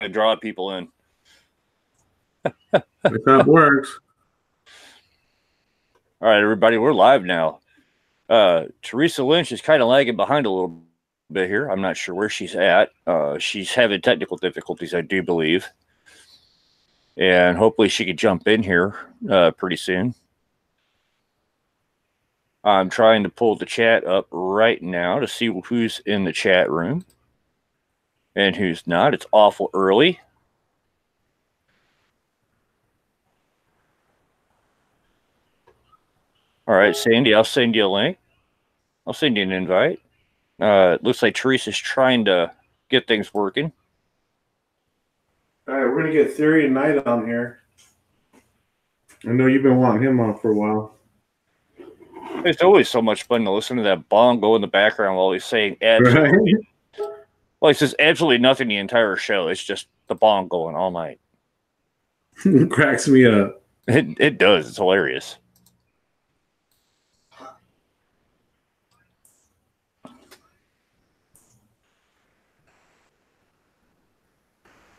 to draw people in. If that works. All right, everybody, we're live now. Teresa Lynch is kind of lagging behind a little bit here. I'm not sure where she's at. She's having technical difficulties, I do believe. And hopefully she could jump in here pretty soon. I'm trying to pull the chat up right now to see who's in the chat room and who's not. It's awful early. All right, Sandy, I'll send you a link. I'll send you an invite. It looks like Teresa's trying to get things working. All right, we're going to get Theory and Knight on here. I know you've been wanting him on for a while. It's always so much fun to listen to that bongo in the background while he's saying absolutely. Right? Well, he says absolutely nothing the entire show. It's just the bongo going all night. It cracks me up. It does. It's hilarious.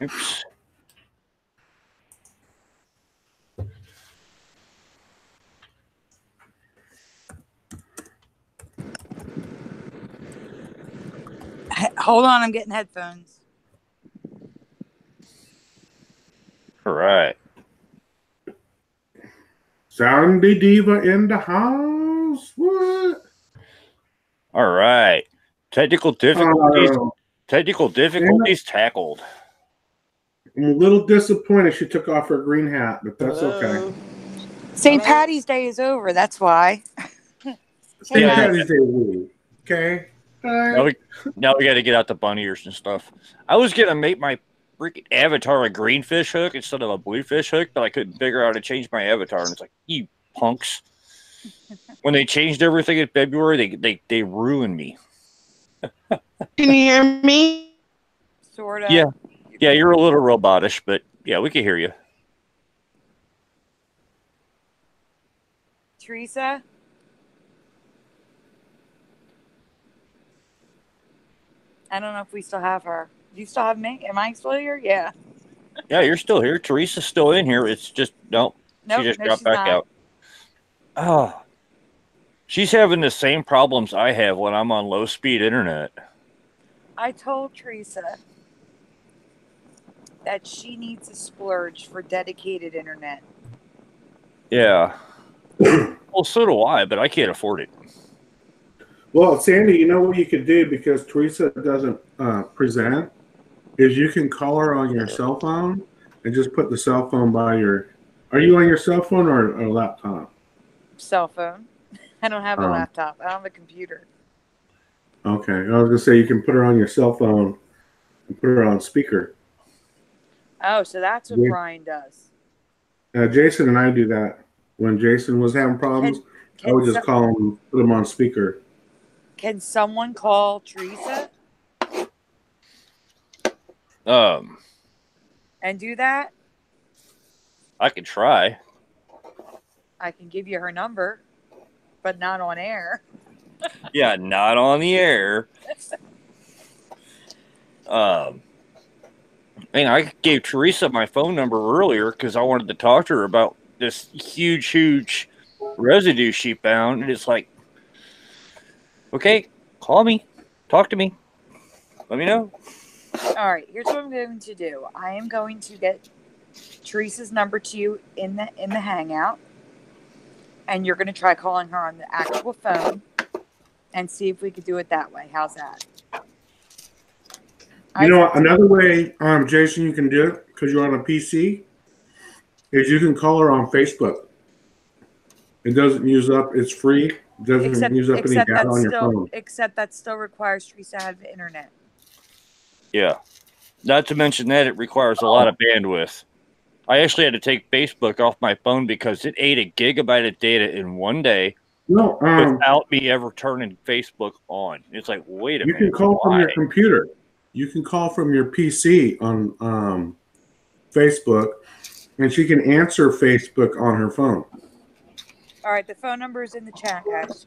Oops. Hold on, I'm getting headphones. All right. Soundy Diva in the house. What? All right. Technical difficulties. Technical difficulties tackled. I'm a little disappointed she took off her green hat, but that's okay. St. Patty's Day is over. That's why. St. Patty's Day week. Okay. Now we got to get out the bunny ears and stuff. I was gonna make my freaking avatar a green fish hook instead of a blue fish hook, but I couldn't figure out how to change my avatar, and it's like, you punks! When they changed everything in February, they ruined me. Can you hear me? Sort of. Yeah, you're a little robotish, but yeah, we can hear you. Teresa. I don't know if we still have her. Do you still have me? Am I still here? Yeah. Yeah, you're still here. Teresa's still in here. It's just nope she just dropped back out. Oh, she's having the same problems I have when I'm on low speed internet. I told Teresa that she needs to splurge for dedicated internet. Yeah. Well, so do I, but I can't afford it. Well, Sandy, you know what you could do because Teresa doesn't present is you can call her on your cell phone and just put the cell phone by your. Are you on your cell phone or a laptop? Cell phone. I don't have a laptop. I don't have a computer. Okay, I was gonna say you can put her on your cell phone and put her on speaker. Oh, so that's what Brian does. Jason and I do that. When Jason was having problems, I would just call him, put him on speaker. Can someone call Teresa? And do that? I could try. I can give you her number, but not on air. Yeah, not on the air. I gave Teresa my phone number earlier because I wanted to talk to her about this huge residue she found. And it's like, okay, call me, talk to me, let me know. All right, here's what I'm going to do. I am going to get Teresa's number to you in the Hangout, and you're going to try calling her on the actual phone and see if we could do it that way. How's that? You know, another way, Jason, you can do it because you're on a PC is you can call her on Facebook. It doesn't use up. It's free. It doesn't use up any data on your phone. Except that still requires Teresa to have the internet. Yeah. Not to mention that it requires a lot of bandwidth. I actually had to take Facebook off my phone because it ate a gigabyte of data in one day without me ever turning Facebook on. It's like, wait a minute. You can call from your computer. You can call from your PC on Facebook, and she can answer Facebook on her phone. All right, the phone number is in the chat, guys.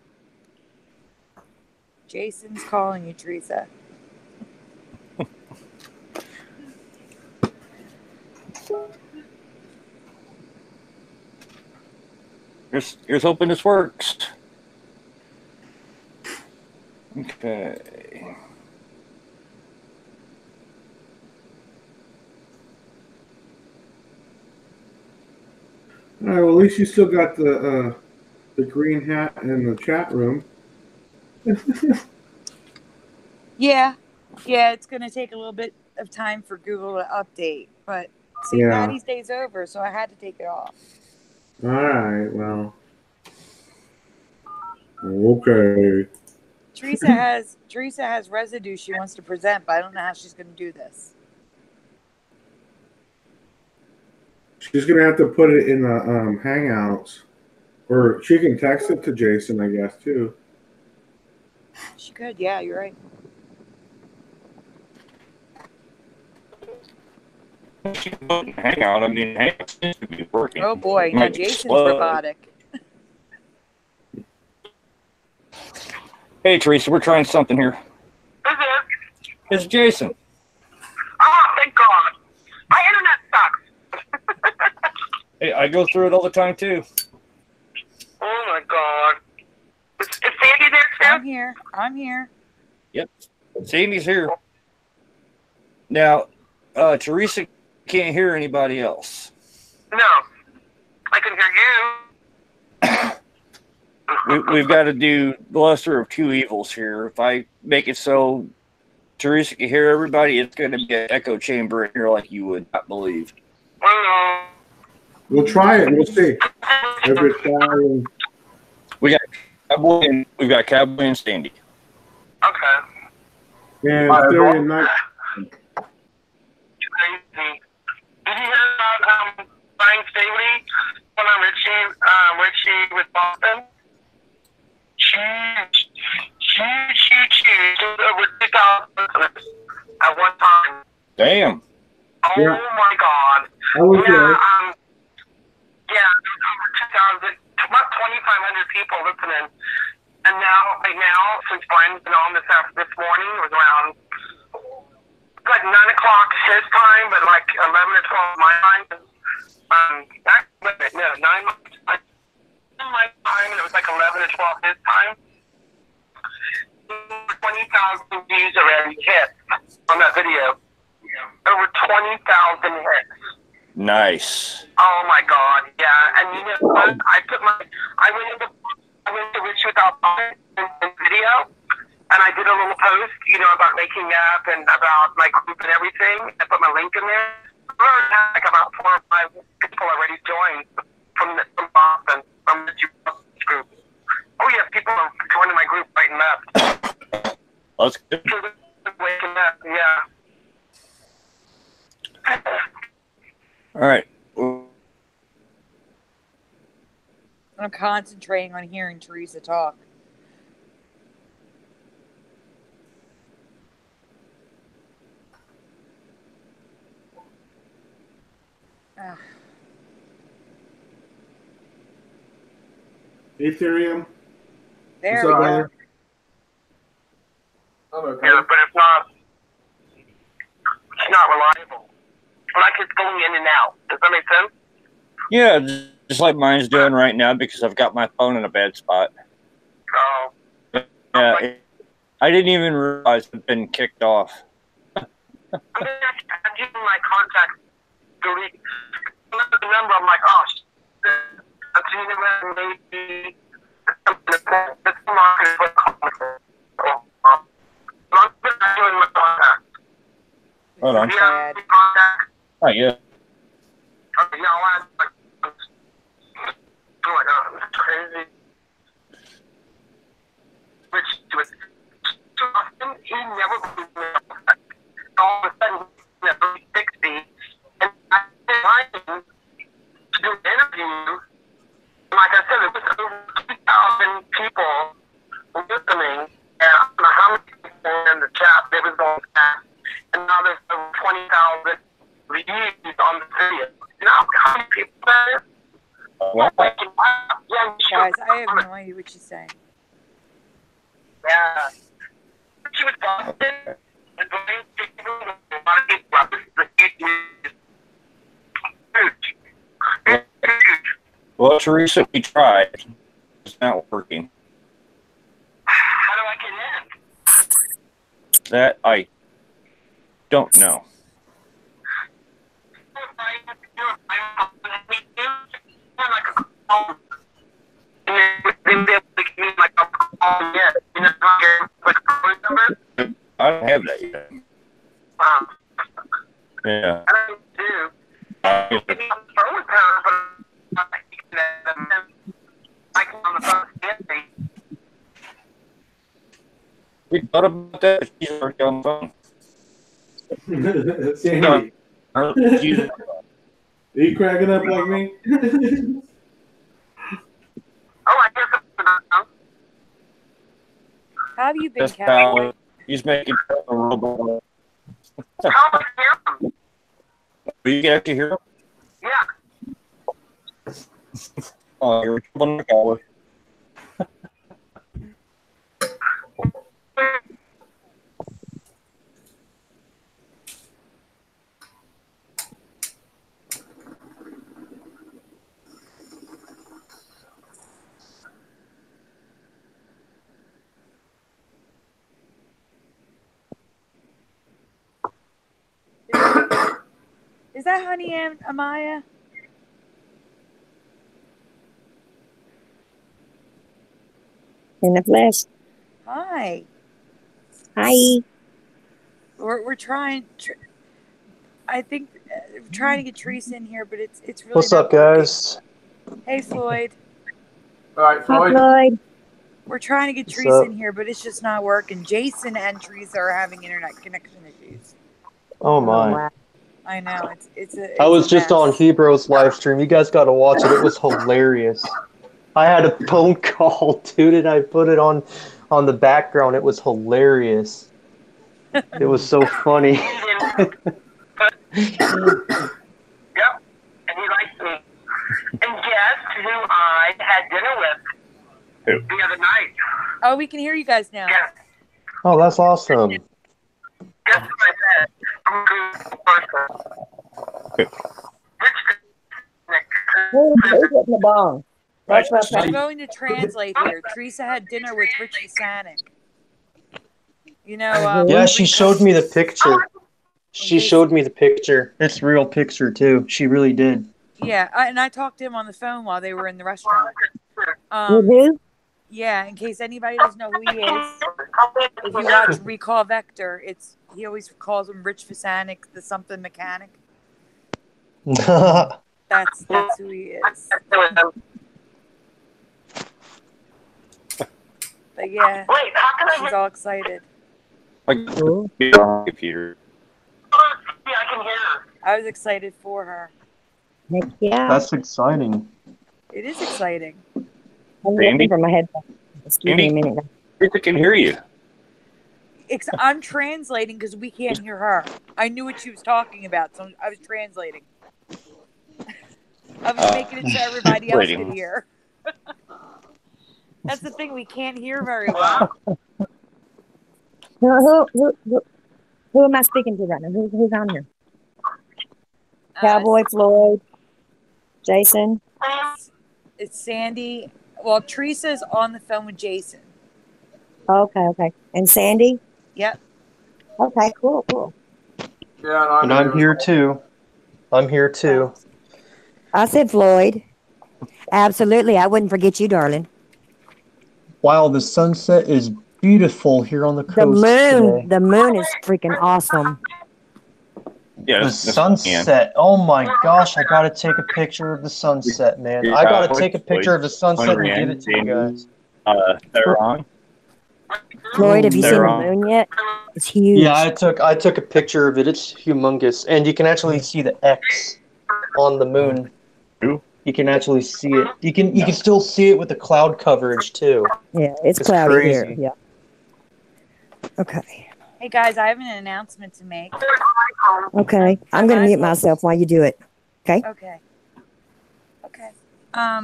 Jason's calling you, Teresa. Here's hoping this works. Okay. All right, well, at least you still got the green hat in the chat room. Yeah. Yeah, it's going to take a little bit of time for Google to update. But St. Yeah. Patty's Day's over, so I had to take it off. All right, well. Okay. Teresa has residue she wants to present, but I don't know how she's going to do this. She's going to have to put it in the Hangouts. Or she can text it to Jason, I guess, too. She could, yeah, you're right. Hang out. I mean, Hangout seems to be working. Oh boy, now Jason's robotic. Hey, Teresa, we're trying something here. Who's this? It's Jason. Oh, thank God. My internet sucks. Hey, I go through it all the time, too. Oh, my God. Is Sandy there, too? I'm here. Yep. Sandy's here. Now, Teresa can't hear anybody else. No. I can hear you. We've got to do the lesser of two evils here. If I make it so Teresa can hear everybody, it's going to be an echo chamber in here like you would not believe. We'll try it. We'll see. We've got Cowboy and Sandy. Okay. And Thursday night. Crazy. Did you hear about Brian Staley when Richie with Boston? Huge. Over 2,000 listeners at one time. Damn. Oh, yeah. My God. I was there. Over 2,000, about 2,500 people listening. And right now, since Brian's been on this morning, it was around like 9 o'clock his time, but like 11 or 12 my time. 9 my time, and it was like 11 or 12 his time. 20,000 views already hit on that video. Over 20,000 hits. Nice. Oh my God, yeah. And you know what? I went to Rich Without Bond in video, and I did a little post, about making up and about my group and everything. I put my link in there. I already had like about 4 or 5 people already joined from Boston, from the group. Oh yeah, people are joining my group right and left. That's good. Waking up, yeah. All right. I'm concentrating on hearing Teresa talk. Ethereum. There we go. Okay. Yeah, but it's not reliable. Like it's going in and out. Does that make sense? Yeah, just like mine's doing right now because I've got my phone in a bad spot. Oh. Yeah, I didn't even realize it'd been kicked off. I'm using my contact delete. The number, I'm like, oh, I'm seeing it maybe it's market. I'm doing my contact. Hold on. Yeah, contact. Oh, yeah. It's crazy. Which was too often, he never believed me. All of a sudden, he's at 60, and I invited him to do an interview. And like I said, it was over 2,000 people listening, and I don't know how many people in the chat they was going fast, and now there's over 20,000 views on the video. You know how many people that is? Wow. Guys, I have no idea what she's saying. Yeah. She was Boston. And Well, Teresa, we tried. It's not working. How do I get in? That I don't know. I don't have that yet. Yeah. We thought about that, but she's already on the phone. Sandy, She's- are you cracking up like me? How have you been, That's Cowboy? how he's making a robot. You can actually hear him? Yeah. Oh, you're on the cowboy. Is that Honey and Amaya? In the flesh. Hi. Hi. We're trying. I think we're trying to get Teresa in here, but it's really. What's not up, working. guys? Hey, Floyd. All right, Hi, Floyd. Floyd. We're trying to get What's Teresa up? in here, but it's just not working. Jason and Teresa are having internet connection issues. Oh my! wow. I know it's a. I it's was a just on mess. Hebreo's live stream. You guys got to watch it. It was hilarious. I had a phone call, dude, and I put it on the background. It was hilarious. It was so funny. Yep. And he likes me. And guess who I had dinner with the other night? Oh, we can hear you guys now. Guess. Oh, that's awesome. Guess who I said? I'm a good person. Who's hitting the bong? That's what I'm going to translate here. Teresa had dinner with Rich Sanik. You know. Yeah, she showed me the picture. She showed me the picture. It's a real picture too. She really did. Yeah, and I talked to him on the phone while they were in the restaurant. With who? Yeah, in case anybody doesn't know who he is, if you watch Recall Vector, he always calls him Rich Fasanik, the something mechanic. That's who he is. But yeah, Wait, how can I she's all excited. Like, Cool. computer. Yeah, I can hear her. I was excited for her. Heck yeah. That's exciting. It is exciting. I'm Sandy? looking for my headphones. Excuse me a minute. Teresa can hear you. I'm translating because we can't hear her. I knew what she was talking about, so I was translating. I was making it so everybody else could hear. That's the thing, we can't hear very well. Who am I speaking to right now? Who's on here? Cowboy, Floyd, Jason. It's Sandy. Well, Teresa's on the phone with Jason. Okay. And Sandy? Yep. Okay, cool. Yeah, And I'm here too. I said Floyd. Absolutely. I wouldn't forget you, darling. Wow, the sunset is beautiful here on the coast today. The moon is freaking awesome. Yeah, The sunset. Oh my gosh, I gotta take a picture of the sunset, man. I gotta take a picture of the sunset and give it to you guys. They're on. Floyd, have you seen the moon yet? It's huge. Yeah, I took a picture of it. It's humongous, and you can actually see the X on the moon. You can actually see it. You can still see it with the cloud coverage too. Yeah, it's cloudy here. Yeah. Okay. Hey guys, I have an announcement to make. Okay. I'm gonna mute myself while you do it. Okay. Okay. I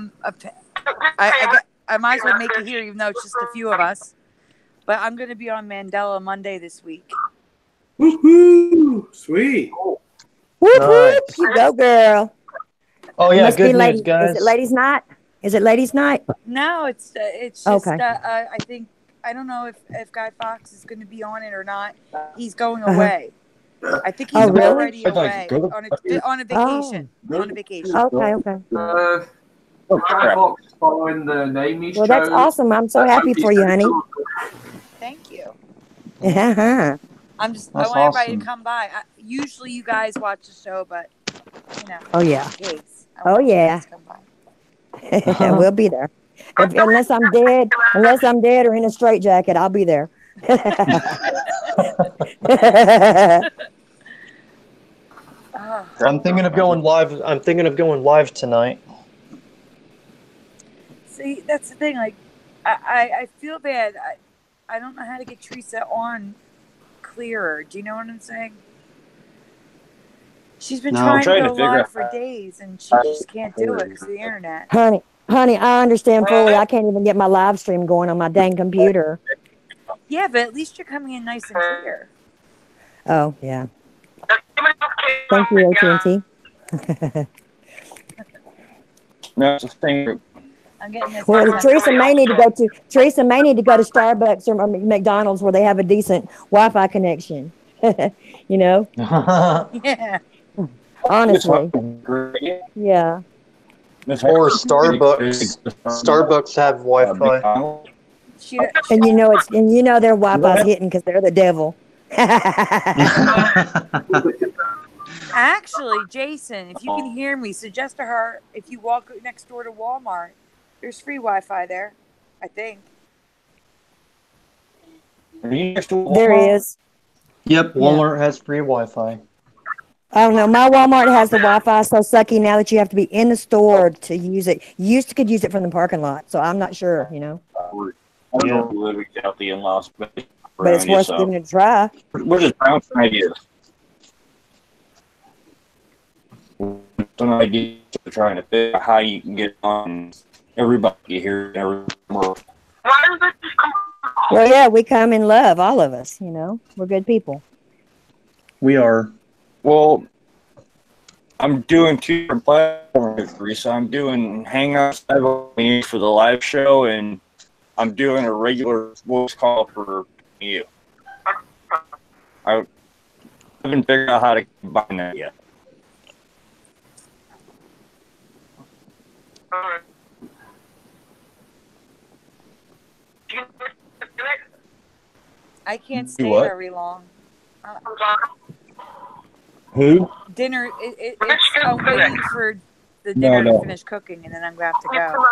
might as well make it here, even though it's just a few of us. But I'm going to be on Mandela Monday this week. Woohoo! Sweet. Whoop, whoop. You go, girl. Oh It yeah, must be good news, lady. Is guys. it ladies' night? Is it ladies' night? No, it's just Okay. I think I don't know if Guy Fawkes is going to be on it or not. He's going Uh-huh. away. I think Oh, he's really? already away Go on a vacation. On a vacation. Okay, okay. Guy Fawkes is following the name he's Well, that's chose. awesome. I'm so happy for you, honey. Thank you. Uh-huh. I That's want everybody awesome. to come by. Usually you guys watch the show, but you know, Oh, yeah. in case. I Oh, want you yeah. guys to come by. We'll be there. Unless I'm dead or in a straitjacket, I'll be there. Oh, I'm thinking of going live. I'm thinking of going live tonight. see, that's the thing. Like, I feel bad. I don't know how to get Teresa on clearer. Do you know what I'm saying? She's been No. trying to Trying to go figure live out- for days, and she just can't do it because of the internet. honey, I understand fully. I can't even get my live stream going on my dang computer. Yeah, but at least you're coming in nice and clear. Oh, yeah. Thank you, AT&T. No, it's the same group. I'm getting this. Well, message. Teresa may need to go to Starbucks or McDonald's where they have a decent Wi-Fi connection. You know, Yeah. honestly, yeah. Or Starbucks. Starbucks have Wi-Fi. She, And you know their Wi-Fi's hitting because they're the devil. actually, Jason, if you can hear me, suggest to her if you walk next door to Walmart, there's free Wi-Fi there. I think. There is. Yep, Walmart has free Wi-Fi. Oh no, my Walmart has the Wi-Fi so sucky now that you have to be in the store to use it. You could use it from the parking lot, so I'm not sure, you know. I don't know living out the in-laws, but it's worth giving it a try. What is Brown's idea? Some idea of trying to figure out how you can get on everybody here everywhere. Why does it just come? Well, yeah, we come in love, all of us. You know, we're good people. We are. Well, I'm doing two different platforms, Teresa. I'm doing Hangouts for the live show, and I'm doing a regular voice call for you. I haven't figured out how to combine that yet. I can't Do stay what? very long. Who? Dinner. I'm waiting for the dinner to finish cooking, and then I'm gonna have to go.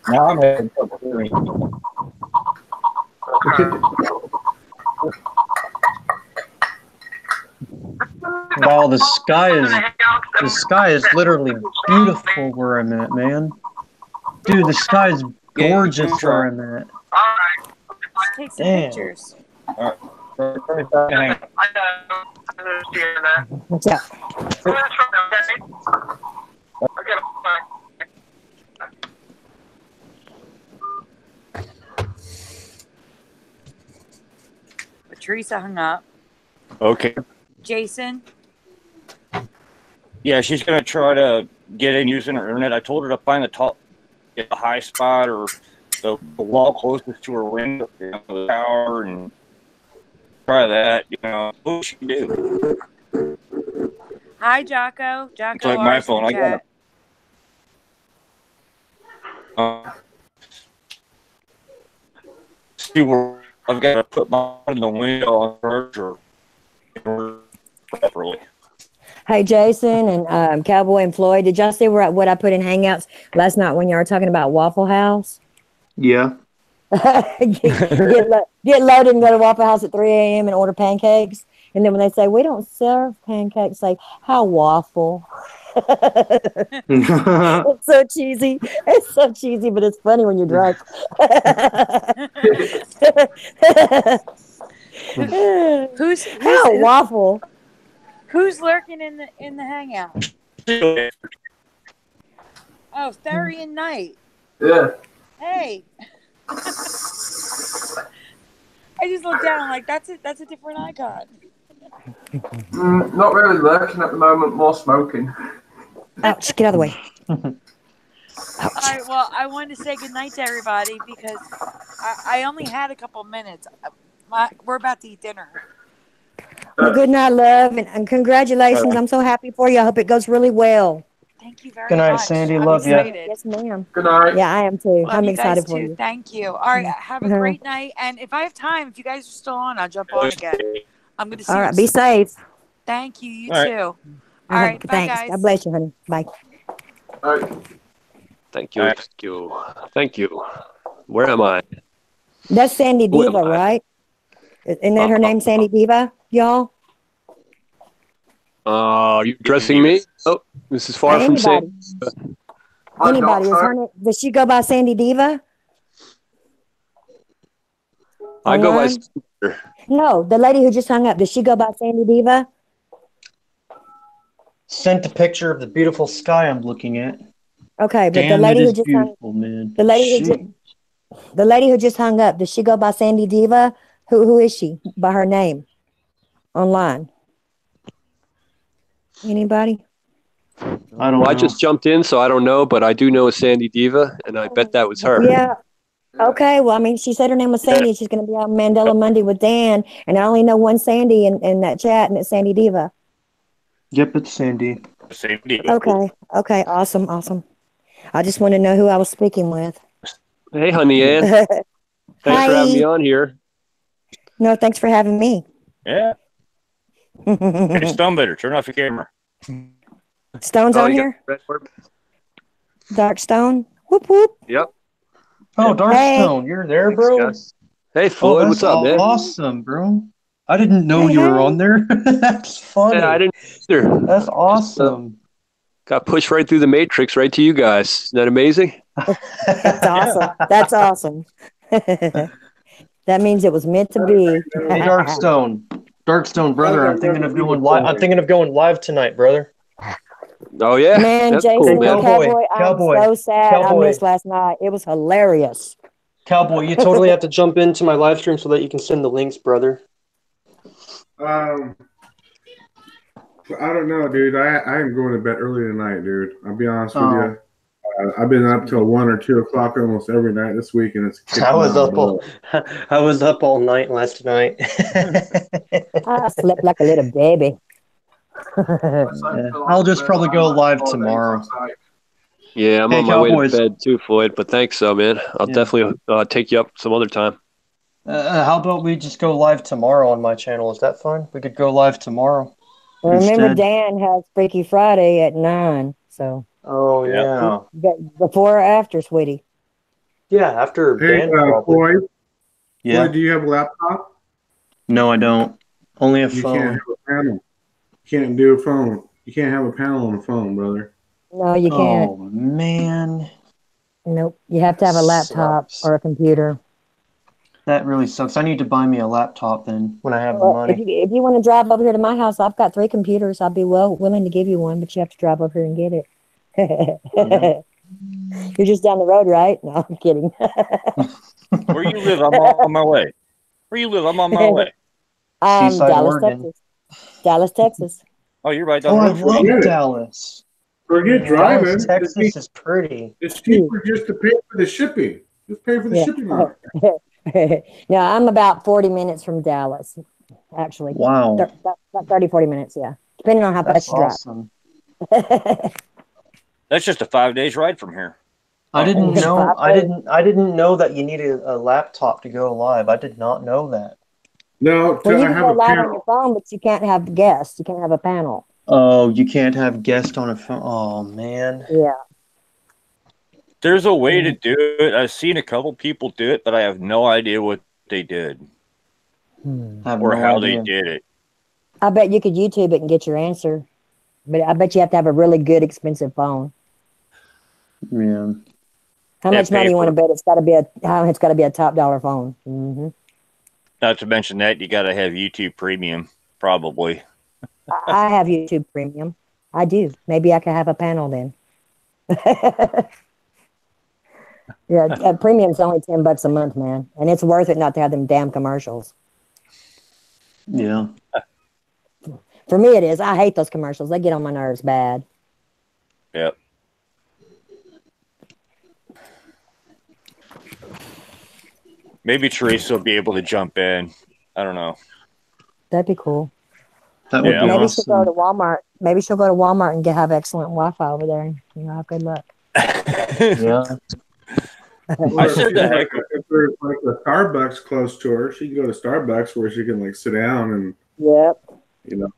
Now I'm having trouble hearing you. Wow, the sky is literally beautiful where I'm at, man. Dude, the sky is gorgeous where I'm at. Just take some Damn. pictures. What's up? But Teresa hung up. Okay. Jason. Yeah, she's gonna try to get in using her internet. I told her to find the top, get the high spot or the wall closest to her window, you know, the tower, and try that. You know, what she can do. Hi, Jocko. Jocko. It's like my R's in phone. the I got chat. see where I've got to put my in the window on the or properly. Hey, Jason and Cowboy and Floyd, did y'all see what I put in Hangouts last night when y'all were talking about Waffle House? Yeah. get loaded and go to Waffle House at 3 a.m. and order pancakes. And then when they say, we don't serve pancakes, like, how waffle? It's so cheesy. It's so cheesy, but it's funny when you're drunk. Who's how waffle? Who's lurking in the hangout? Oh, Therian Knight. Yeah. Hey. I just looked down like that's a different icon. Not really working at the moment, more smoking. Ouch, get out of the way. All right, well, I wanted to say goodnight to everybody because I only had a couple minutes. We're about to eat dinner. Well, good night, love, and congratulations. I'm so happy for you. I hope it goes really well. Thank you very Good night, much. Sandy. I'm Love ya. excited. Yes, ma'am. Good night. Yeah, I am too. Love I'm you guys excited for too. you. Thank you. All right, have a great night. And if I have time, if you guys are still on, I'll jump on again. I'm going to see All right, what's- be safe. Thank you. You All right. too. All right, bye, Thanks. guys. God bless you, honey. Bye. All right. Thank you. All right. Thank you. Thank you. Where am I? That's Sandy Who am Diva, I? right? Isn't that her name, Sandy Diva, y'all? Are you addressing me? Oh, this is far from Anybody. saying. I'm not, Anybody. Is her sorry. name, does she go by Sandy Diva? I go by. Online? No, the lady who just hung up. Does she go by Sandy Diva? Sent a picture of the beautiful sky I'm looking at. Okay, but the Damn, it lady who is just hung, beautiful, man. the lady who Shit. just, the lady who just hung up. Does she go by Sandy Diva? Who is she by her name online? Anybody? I don't Well, I know. just jumped in, so I don't know, but I do know a Sandy Diva, and I bet that was her. Yeah. Okay. Well, I mean, she said her name was Sandy. She's going to be on Mandela Monday with Dan, and I only know one Sandy in that chat, and it's Sandy Diva. Yep, it's Sandy. Same deal. Okay. Okay. Awesome. Awesome. I just want to know who I was speaking with. Hey, honey Ann. Thanks Hi. for having me on here. No, thanks for having me. Yeah. Hey, Stonebitter, turn off your camera. Stone's Oh, on you got here. red orb? Dark Stone. Whoop whoop. Yep. Oh, Hey. Darkstone, you're there, Thanks, bro? guys. Hey, Oh, Floyd, that's what's up, man? awesome, bro. I didn't know Hey, you were hey. on there. That's funny. Yeah, I didn't either. That's Just, awesome. got pushed right through the matrix, right to you guys. Isn't that amazing? That's awesome. That's awesome. That means it was meant to be. Hey, Darkstone. Darkstone, brother, I'm thinking of going live. I'm thinking of going live tonight, brother. Oh, yeah? Man, That's Jason cool, the man. Cowboy, I'm so sad I Cowboy. missed last night. It was hilarious. Cowboy, you totally have to jump into my live stream so that you can send the links, brother. I don't know, dude. I am going to bed early tonight, dude. I'll be honest with you. I've been up till 1 or 2 o'clock almost every night this week, and it's. I was up all night last night. I slept like a little baby. I'll just probably go live tomorrow. Yeah, I'm Hey, on my way Cowboys. to bed too, Floyd, but thanks, so, man. I'll Yeah. definitely take you up some other time. How about we just go live tomorrow on my channel? Is that fine? We could go live tomorrow. Remember, instead. Dan has Freaky Friday at 9. So Oh, Yeah. yeah. before or after, sweetie? Yeah, after Hey, Dan probably. Floyd. Yeah. Floyd, do you have a laptop? No, I don't. Only a You phone. can't have a panel. You can't do a phone. You can't have a panel on a phone, brother. No, you can't. Oh, man. Nope. You have to have a laptop Sucks. or a computer. That really sucks. I need to buy me a laptop then when I have the Well, if money. you want to drive over here to my house, I've got 3 computers. I'd be willing to give you one, but you have to drive over here and get it. You're just down the road, right? No, I'm kidding. Where you live, I'm on my way. Where you live, I'm on my way. Seaside, Dallas, Oregon. Texas. Dallas, Texas. Oh, you're right down Oh, the I road from love me. Yeah. Dallas. Forget driving. Dallas, Texas is pretty. It's cheaper just to pay for the shipping. Just pay for the Yeah. shipping on it. No, I'm about 40 minutes from Dallas, actually. Wow. 30, 40 minutes, yeah. Depending on how That's fast you drive. awesome. That's just a 5 days ride from here. I didn't Yeah, know. five I didn't know that you needed a laptop to go live. I did not know that. No, Well, you I can have go a live on panel. your phone, but you can't have guests. You can't have a panel. Oh, you can't have guests on a phone. Oh man. Yeah. There's a way to do it. I've seen a couple people do it, but I have no idea what they did I have or no how idea. they did it. I bet you could YouTube it and get your answer. But I bet you have to have a really good, expensive phone. Yeah. How Yeah, much money pay you want to for bet it's got to be a top dollar phone? Mm-hmm. Not to mention that you got to have YouTube Premium, probably. I have YouTube Premium. I do. Maybe I could have a panel then. Yeah, premium's only $10 a month, man, and it's worth it not to have them damn commercials. Yeah. For me, it is. I hate those commercials. They get on my nerves bad. Yep. Maybe Teresa will be able to jump in. I don't know. That'd be cool. That would Yeah. be Maybe awesome. she'll go to Walmart. Maybe she'll go to Walmart and have excellent Wi-Fi over there. You know, have good luck. Yeah. Or if, said that. if there's like a Starbucks close to her, she can go to Starbucks where she can like sit down and Yep. you know.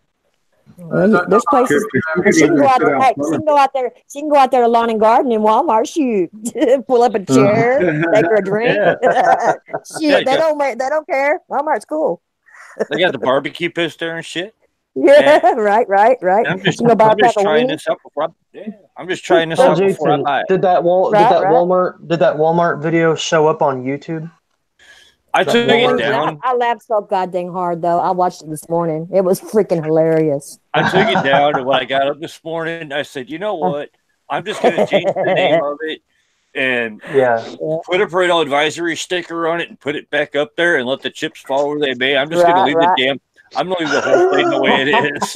Well, there's places. She can go out there. Hey, she can go out there. She can go out there to lawn and garden in Walmart. Shoot, pull up a chair, make her a drink. Shit, they don't care. Walmart's cool. They got the barbecue pits there and shit. Yeah, right. I'm just, You can go buy a I'm just pack of trying weenies. this out before I'm just trying this Oh, out before I Jason, buy it. did that Right. Walmart video show up on YouTube? I took Walmart it down. I laughed so goddamn hard though. I watched it this morning. It was freaking hilarious. I took it down, and when I got up this morning, I said, you know what? I'm just going to change the name of it and Yeah. put a parental advisory sticker on it and put it back up there and let the chips fall where they may. I'm just going to leave the whole thing the way it is.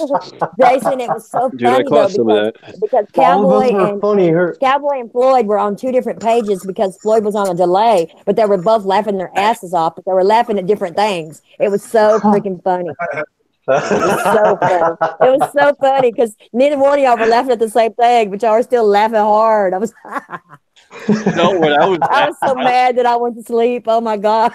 Jason, it was so Dude, I funny caught though some of that. because All of those were funny. Cowboy and Floyd were on two different pages because Floyd was on a delay, but they were both laughing their asses off, but they were laughing at different things. It was so freaking funny. It was so funny because neither one of y'all were laughing at the same thing, but y'all were still laughing hard. I was so mad that I went to sleep. Oh my God.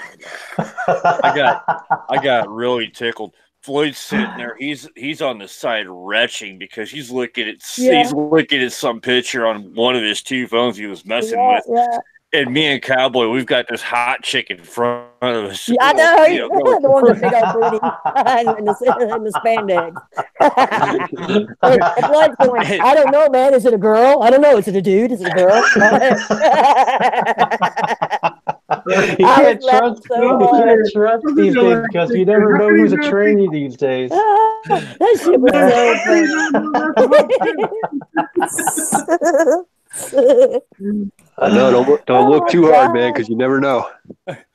I got really tickled. Floyd's sitting there. He's on the side retching because he's looking at some picture on one of his two phones he was messing with. Yeah. And me and Cowboy, we've got this hot chick in front of us. Yeah, I know. The one with the big old booty and the spandex. And Floyd's going, I don't know, man. Is it a girl? I don't know. Is it a dude? Is it a girl? You can't trust these things because you never know who's a tranny these days. That shit was so funny. I know. Don't look too hard, man, because you never know.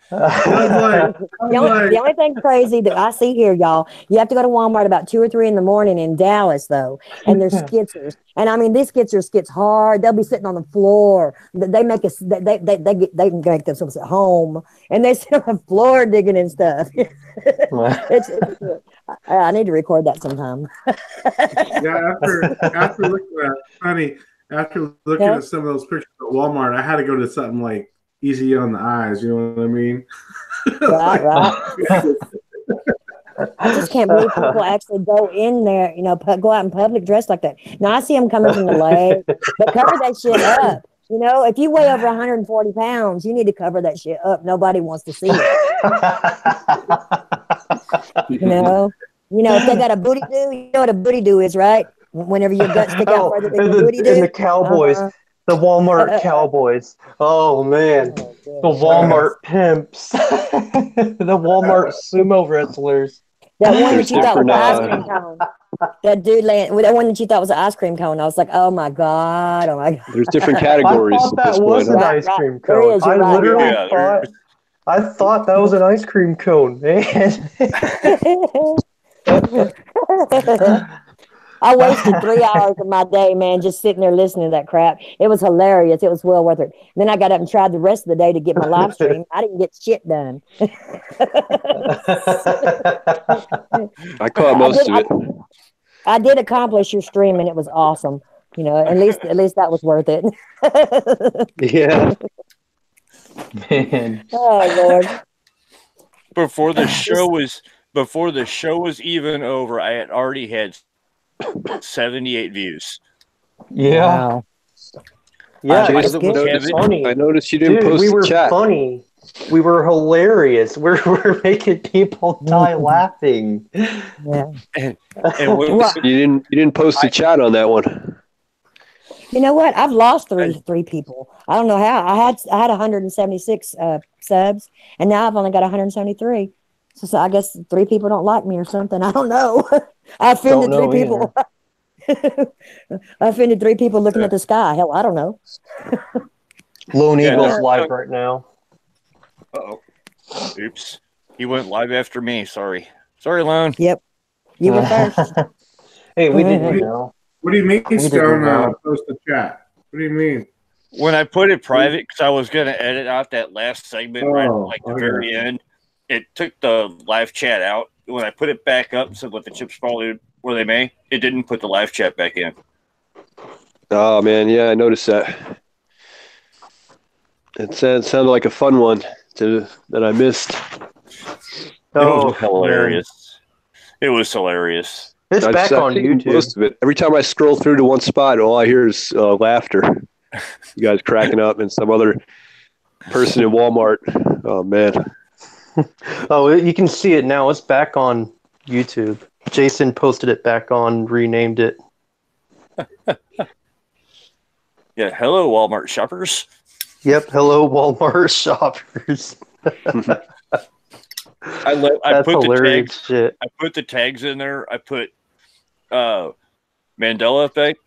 The only thing crazy that I see here, y'all, you have to go to Walmart about 2 or 3 in the morning in Dallas, though, and there's skitzers. And I mean, these skitzers skits hard. They'll be sitting on the floor. They make us. They can make themselves at home, and they sit on the floor digging and stuff. I need to record that sometime. Yeah, after looking at funny, after looking at some of those pictures at Walmart, I had to go to something like easy on the eyes. You know what I mean? Right. I just can't believe people actually go in there, go out in public dressed like that. Now, I see them coming from the lake, but cover that shit up. If you weigh over 140 pounds, you need to cover that shit up. Nobody wants to see it. If they got a booty do, you know what a booty do is, right? Whenever your guts stick out further than your booty do. And the Cowboys. The Walmart Cowboys. Oh, man. The Walmart pimps. The Walmart sumo wrestlers. That one that you thought was an ice cream cone. That dude that one that you thought was an ice cream cone. I was like, oh my God. There's different categories. I thought that was an ice cream cone. I thought that was an ice cream cone, man. I wasted 3 hours of my day, man, just sitting there listening to that crap. It was hilarious. It was well worth it. Then I got up and tried the rest of the day to get my live stream. I didn't get shit done. I caught most of it. I did accomplish your stream, and it was awesome. At least that was worth it. Yeah. Man. Oh Lord. Before the show was even over, I had already had 78 views. Yeah. Wow. Yeah, Jason, it was funny. I noticed you didn't post we were the chat. Funny. We were hilarious. We're making people die laughing. Yeah. And you didn't post the chat on that one. You know what? I've lost three people. I don't know how. I had 176 subs, and now I've only got 173. So I guess 3 people don't like me or something. I don't know. I offended 3 people. I offended 3 people looking at the sky. Hell, I don't know. Lone Yeah, Eagle's no. live right now. Uh-oh. Oops. He went live after me. Sorry, Lone. Yep. You were first. Hey, we didn't know. What do you mean, We didn't Stone? know. Post the chat. What do you mean? When I put it private, because I was gonna edit out that last segment right like the very end, it took the live chat out. When I put it back up and said let the chips fall where they may, it didn't put the live chat back in. Oh man, yeah, I noticed that. It sounded like a fun one that I missed. It was hilarious. Man. It was hilarious. It's back on YouTube. Most of it. Every time I scroll through to one spot, all I hear is laughter. You guys cracking up, and some other person in Walmart. Oh man. Oh, you can see it now. It's back on YouTube. Jason posted it back on, renamed it. Yeah, hello, Walmart shoppers. Yep, hello, Walmart shoppers. I put hilarious the tags. Shit. I put the tags in there. I put Mandela effect,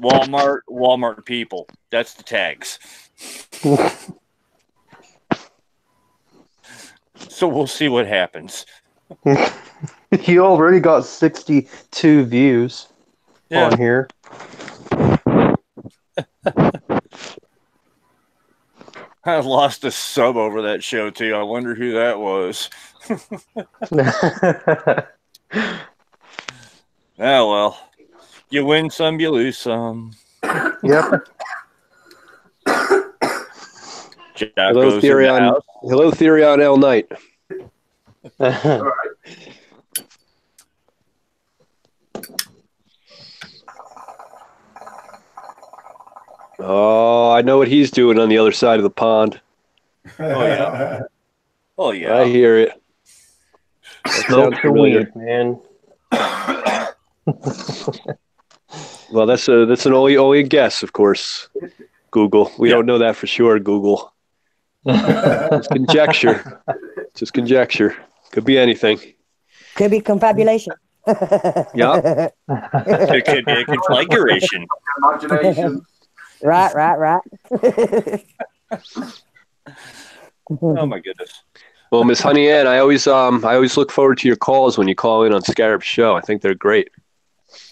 Walmart people. That's the tags. So we'll see what happens. You already got 62 views on here. I lost a sub over that show too. I wonder who that was. Oh well. You win some, you lose some. Yep. Hello, Therion L. Knight. Oh, I know what he's doing on the other side of the pond. Oh yeah. Oh yeah. I hear it. Smoke the weed, man. Well, that's an only guess, of course. Google. We don't know that for sure. Google. It's conjecture. Just conjecture. Could be anything. Could be confabulation. Yeah. It could be a configuration. Imagination. Right. Oh my goodness. Well, Miss Honey Ann, I always look forward to your calls when you call in on Scarab's show. I think they're great.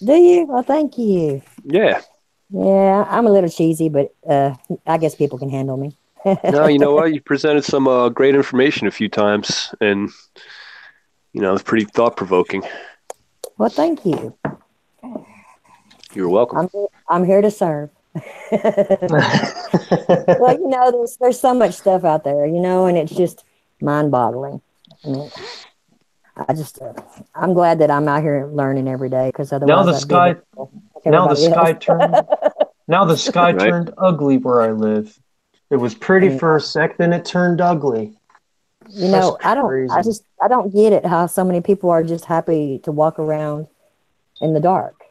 Do you? Well, thank you. Yeah. Yeah, I'm a little cheesy, but I guess people can handle me. No, you know what? You presented some great information a few times, and it's pretty thought-provoking. Well, thank you. You're welcome. I'm here to serve. Well, there's so much stuff out there, and it's just mind-boggling. I mean, I'm glad that I'm out here learning every day, because otherwise now the sky turned ugly where I live. It was pretty for a sec, then it turned ugly. I don't get it how so many people are just happy to walk around in the dark.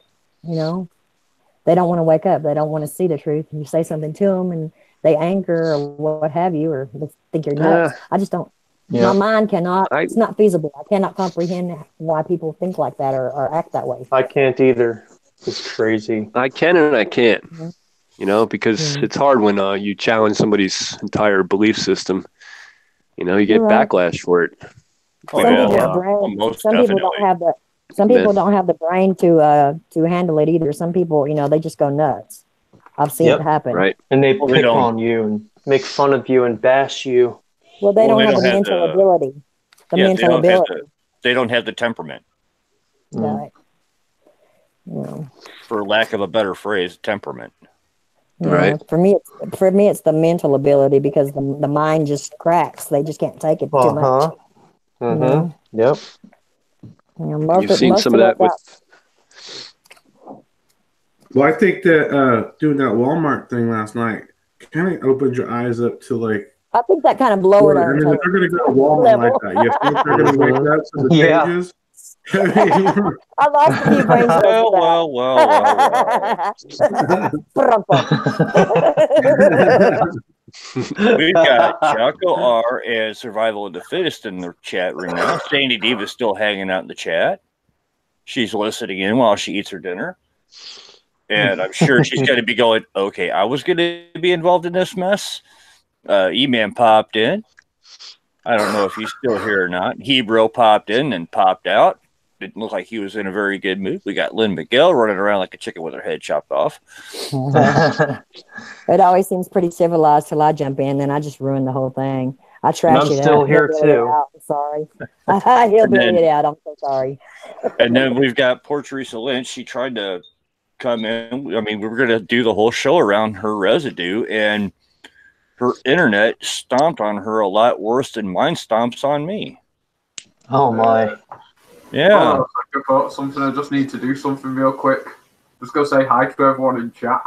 They don't want to wake up. They don't want to see the truth. And you say something to them and they anger or what have you, or they think you're nuts. I just don't. Yeah. My mind cannot. It's not feasible. I cannot comprehend why people think like that or act that way. I can't either. It's crazy. I can and I can't. Mm-hmm. Because it's hard when you challenge somebody's entire belief system. You get backlash for it. Some people don't have the. Some people don't have the brain to handle it either. Some people, they just go nuts. I've seen it happen. Right. And they pick on you and make fun of you and bash you. Well, they don't have the mental ability. They don't have the temperament. Right. For lack of a better phrase, temperament. Right. For me, it's the mental ability, because the mind just cracks. They just can't take it too much. Mm-hmm. Yep. You've seen some of that with. Well, I think that doing that Walmart thing last night kind of opened your eyes up to I think that kind of lowered our. If they're going to go to Walmart like that, you think they're going to wake up to the changes? I lost a few brain cells. Well. We've got Jocko R and Survival of the Fittest in the chat room now. Sandy Diva's still hanging out in the chat. She's listening in while she eats her dinner. And I'm sure she's going to be going, okay, I was going to be involved in this mess. E-Man popped in. I don't know if he's still here or not. Hebrew popped in and popped out. Didn't look like he was in a very good mood. We got Lynn Miguel running around like a chicken with her head chopped off. It always seems pretty civilized till I jump in, then I just ruin the whole thing. I trash I'm it still out. here, Hillbilly it too. out. I'm sorry. I hillbilly it out. I'm so sorry. And then we've got poor Teresa Lynch. She tried to come in. I mean, we were going to do the whole show around her residue, and her internet stomped on her a lot worse than mine stomps on me. Oh my. Yeah. Oh, I thought something. I just need to do something real quick. Just go say hi to everyone in chat.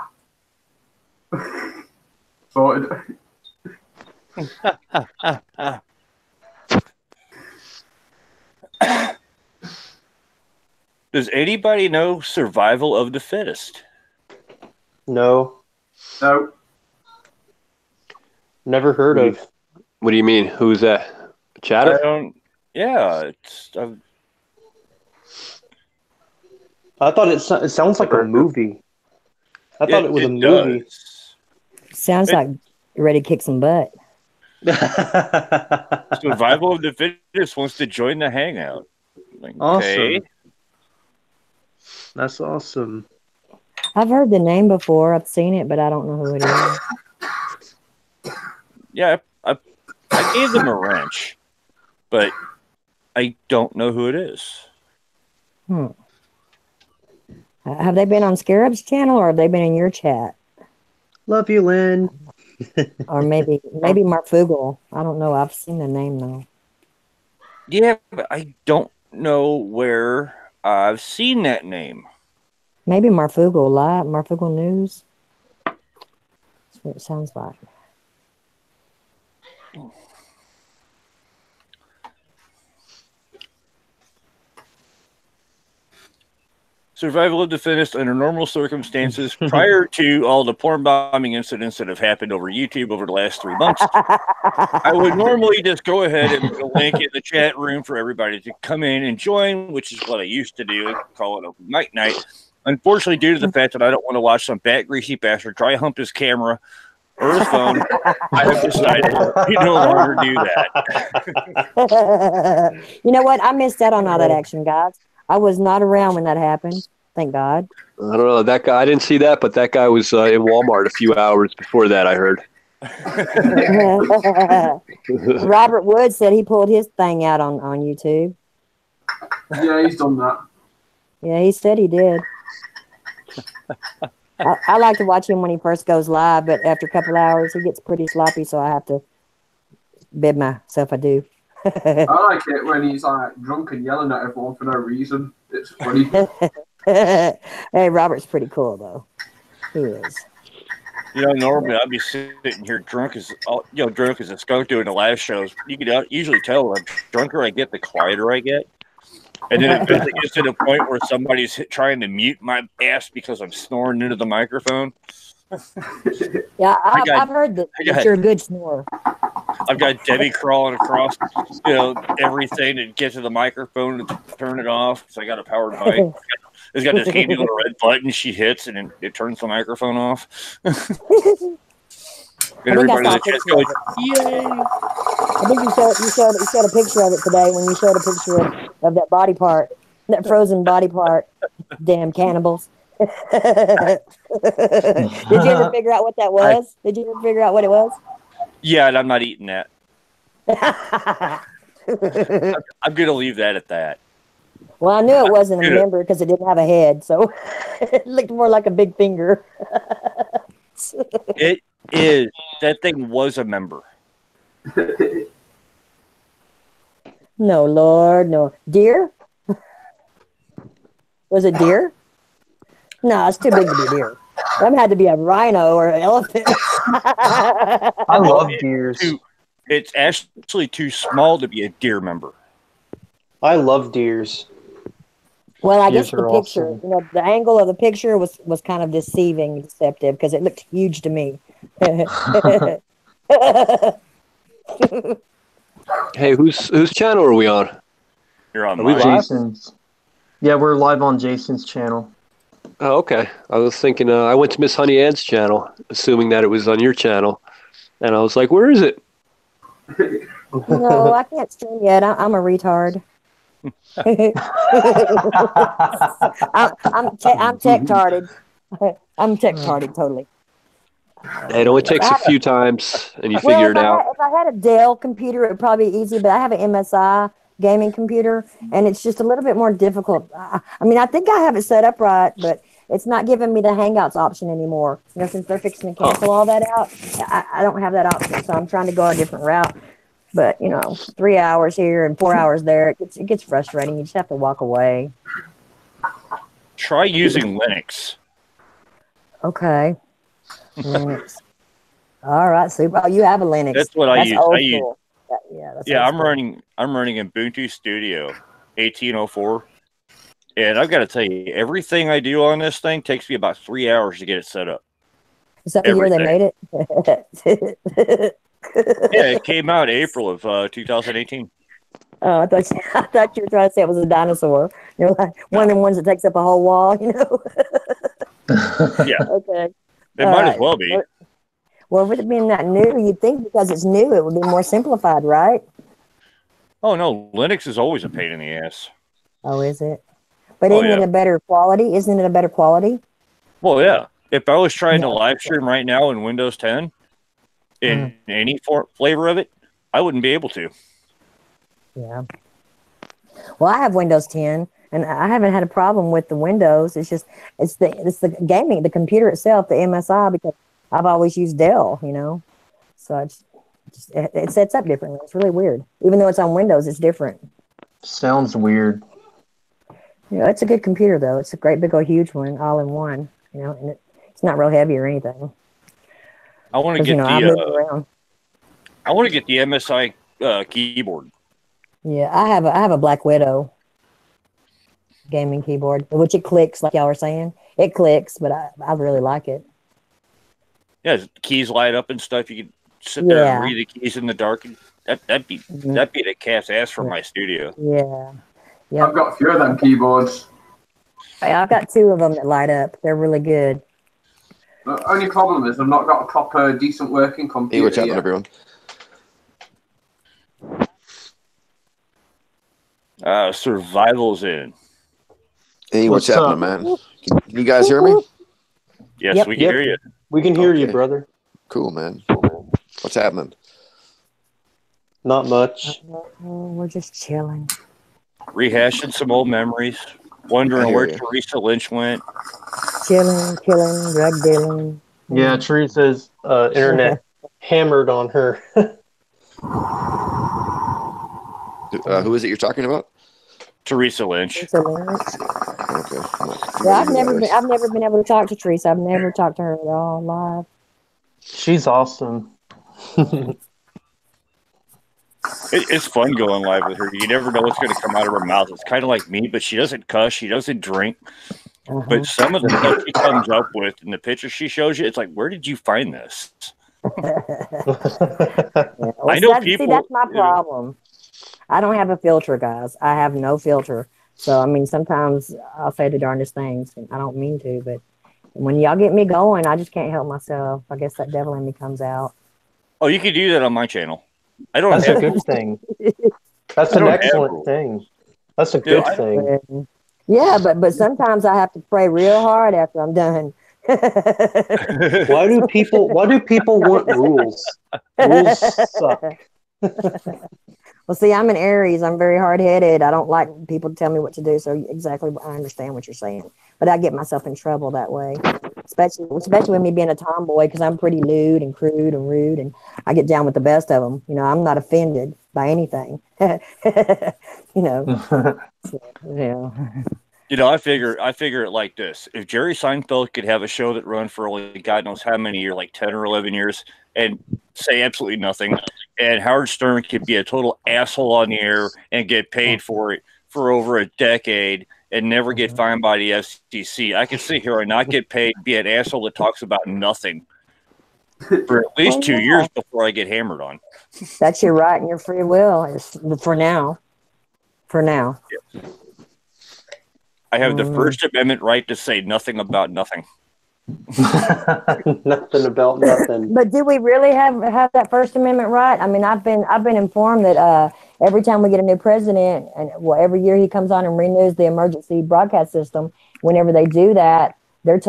Sorted. Does anybody know Survival of the Fittest? No. No. Never heard of. What do you mean? Who's that? I Chatter? don't. Yeah, it's. I thought it sounds like a movie. I thought it was a movie. does. Sounds like you're ready to kick some butt. Survival of the Fittest wants to join the hangout. Like, okay. Awesome. That's awesome. I've heard the name before. I've seen it, but I don't know who it is. Yeah, I gave them a wrench, but I don't know who it is. Have they been on Scarab's channel, or have they been in your chat? Love you, Lynn. Or maybe Marfugal. I don't know. I've seen the name though. Yeah, but I don't know where I've seen that name. Maybe Marfugal Live, Marfugal News. That's what it sounds like. Survival of the Fittest under normal circumstances prior to all the porn bombing incidents that have happened over YouTube over the last 3 months. I would normally just go ahead and put a link in the chat room for everybody to come in and join, which is what I used to do, call it a night. Unfortunately, due to the fact that I don't want to watch some fat, greasy bastard try to hump his camera or his phone, I have decided to no longer do that. You know what? I missed out on all that action, guys. I was not around when that happened. Thank God. I don't know. That guy, I didn't see that, but that guy was in Walmart a few hours before that, I heard. Robert Wood said he pulled his thing out on YouTube. Yeah, he's done that. Yeah, he said he did. I like to watch him when he first goes live, but after a couple hours, he gets pretty sloppy, so I have to bid myself adieu. I like it when he's like drunk and yelling at everyone for no reason. It's funny. Hey, Robert's pretty cool though. He is. You know, normally I'd be sitting here drunk as a skunk doing the live shows. You can usually tell the drunker I get, the quieter I get. And then it gets to the point where somebody's trying to mute my ass because I'm snoring into the microphone. Yeah, I've heard that you're a good snorer. I've got Debbie crawling across, everything to get to the microphone and turn it off. So I got a powered mic. It's got this handy little red button she hits, and it turns the microphone off. And everybody in the chat's going, "Yay!" I think you showed a picture of it today when you showed a picture of that body part, that frozen body part. Damn cannibals. Did you ever figure out what that was? Did you ever figure out what it was? Yeah, and I'm not eating that. I'm going to leave that at that. Well, I knew it wasn't a member because it didn't have a head, so it looked more like a big finger. It is. That thing was a member. No, Lord, no. Deer? Was it deer? No, it's too big to be deer. That had to be a rhino or an elephant. I love deers. It's actually too small to be a deer member. I love deers. Well, I guess the Deers are picture, awesome. the angle of the picture was kind of deceiving, deceptive, because it looked huge to me. Hey, whose channel are we on? You're on Are we mine. live? Jason's. Yeah, we're live on Jason's channel. Oh, okay. I was thinking. I went to Miss Honey Ann's channel, assuming that it was on your channel, and I was like, "Where is it?" No, I can't stream yet. I'm a retard. I'm tech-tarded. I'm tech-tarded totally. It only takes a few times, and you Well, figure it out. if I had a Dell computer, it would probably be easy, but I have an MSI gaming computer, and it's just a little bit more difficult. I mean, I think I have it set up right, but it's not giving me the Hangouts option anymore. You know, since they're fixing to cancel all that out, I don't have that option, so I'm trying to go a different route. But, you know, 3 hours here and 4 hours there, it gets frustrating. You just have to walk away. Try using Linux. Okay. Linux. All right, super. Oh, you have a Linux. That's what I use. Old I use. school. That's Yeah, old I'm school. running Ubuntu Studio 1804, and I've got to tell you, everything I do on this thing takes me about 3 hours to get it set up. Is that the year they made it? Yeah, it came out April of 2018. Oh, I thought you were trying to say it was a dinosaur. You're like one of them ones that takes up a whole wall, you know? Yeah. Okay. It might as well be. Well, with it being that new, you'd think because it's new, it would be more simplified, right? Oh, no. Linux is always a pain in the ass. Oh, is it? But isn't it a better quality? Isn't it a better quality? Well, yeah. If I was trying to live stream right now in Windows 10, in any flavor of it, I wouldn't be able to. Yeah. Well, I have Windows 10, and I haven't had a problem with the Windows. It's the gaming, the computer itself, the MSI, because I've always used Dell, you know. So it sets up differently. It's really weird. Even though it's on Windows, it's different. Sounds weird. You know, it's a good computer though. It's a great big old huge one, all in one. You know, and it's not real heavy or anything. I want to get I want to get the MSI keyboard. Yeah, I have a Black Widow gaming keyboard, which it clicks like y'all were saying. It clicks, but I really like it. Yeah, the keys light up and stuff. You can sit there and read the keys in the dark. That'd be the cat's ass for my studio. Yeah. Yep. I've got a few of them keyboards. I've got 2 of them that light up. They're really good. The only problem is I've not got a proper, decent working computer. Hey, what's happening, everyone? Survival's in. Hey, what's happening, man? Can you guys hear me? Yes, we can hear you. We can hear you, brother. Cool, man. What's happening? Not much. We're just chilling. Rehashing some old memories. Wondering where Teresa Lynch went. Chilling, killing, drug dealing. Yeah, Teresa's internet hammered on her. Who is it you're talking about? Teresa Lynch. Teresa Lynch. Okay. Yeah, I've never been able to talk to Teresa. I've never talked to her at all live. She's awesome. It's fun going live with her. You never know what's going to come out of her mouth. It's kind of like me, but she doesn't cuss. She doesn't drink. But some of the stuff she comes up with and the pictures she shows you, it's like, where did you find this? I know people. See, that's my problem. I don't have a filter, guys. I have no filter. So, I mean, sometimes I'll say the darndest things, and I don't mean to, but when y'all get me going, I just can't help myself. I guess that devil in me comes out. Oh, you can do that on my channel. I don't. That's a good thing. That's an excellent thing. That's a good thing. Yeah, but sometimes I have to pray real hard after I'm done. Why do people want rules? Rules suck. Well, see, I'm an Aries. I'm very hard-headed. I don't like people to tell me what to do. So exactly, I understand what you're saying. But I get myself in trouble that way, especially with me being a tomboy, because I'm pretty lewd and crude and rude, and I get down with the best of them. You know, I'm not offended by anything. You know. So, yeah. You know, I figure it like this: if Jerry Seinfeld could have a show that run for only God knows how many years, like 10 or 11 years, and say absolutely nothing, and Howard Stern could be a total asshole on the air and get paid for it for over a decade and never get fined by the FCC, I can sit here and not get paid, be an asshole that talks about nothing for at least 2 years before I get hammered on. That's your right and your free will for now. For now. Yeah. I have the First Amendment right to say nothing about nothing. Nothing about nothing. But do we really have that First Amendment right? I mean, I've been informed that every time we get a new president, and well, every year he comes on and renews the emergency broadcast system. Whenever they do that, they're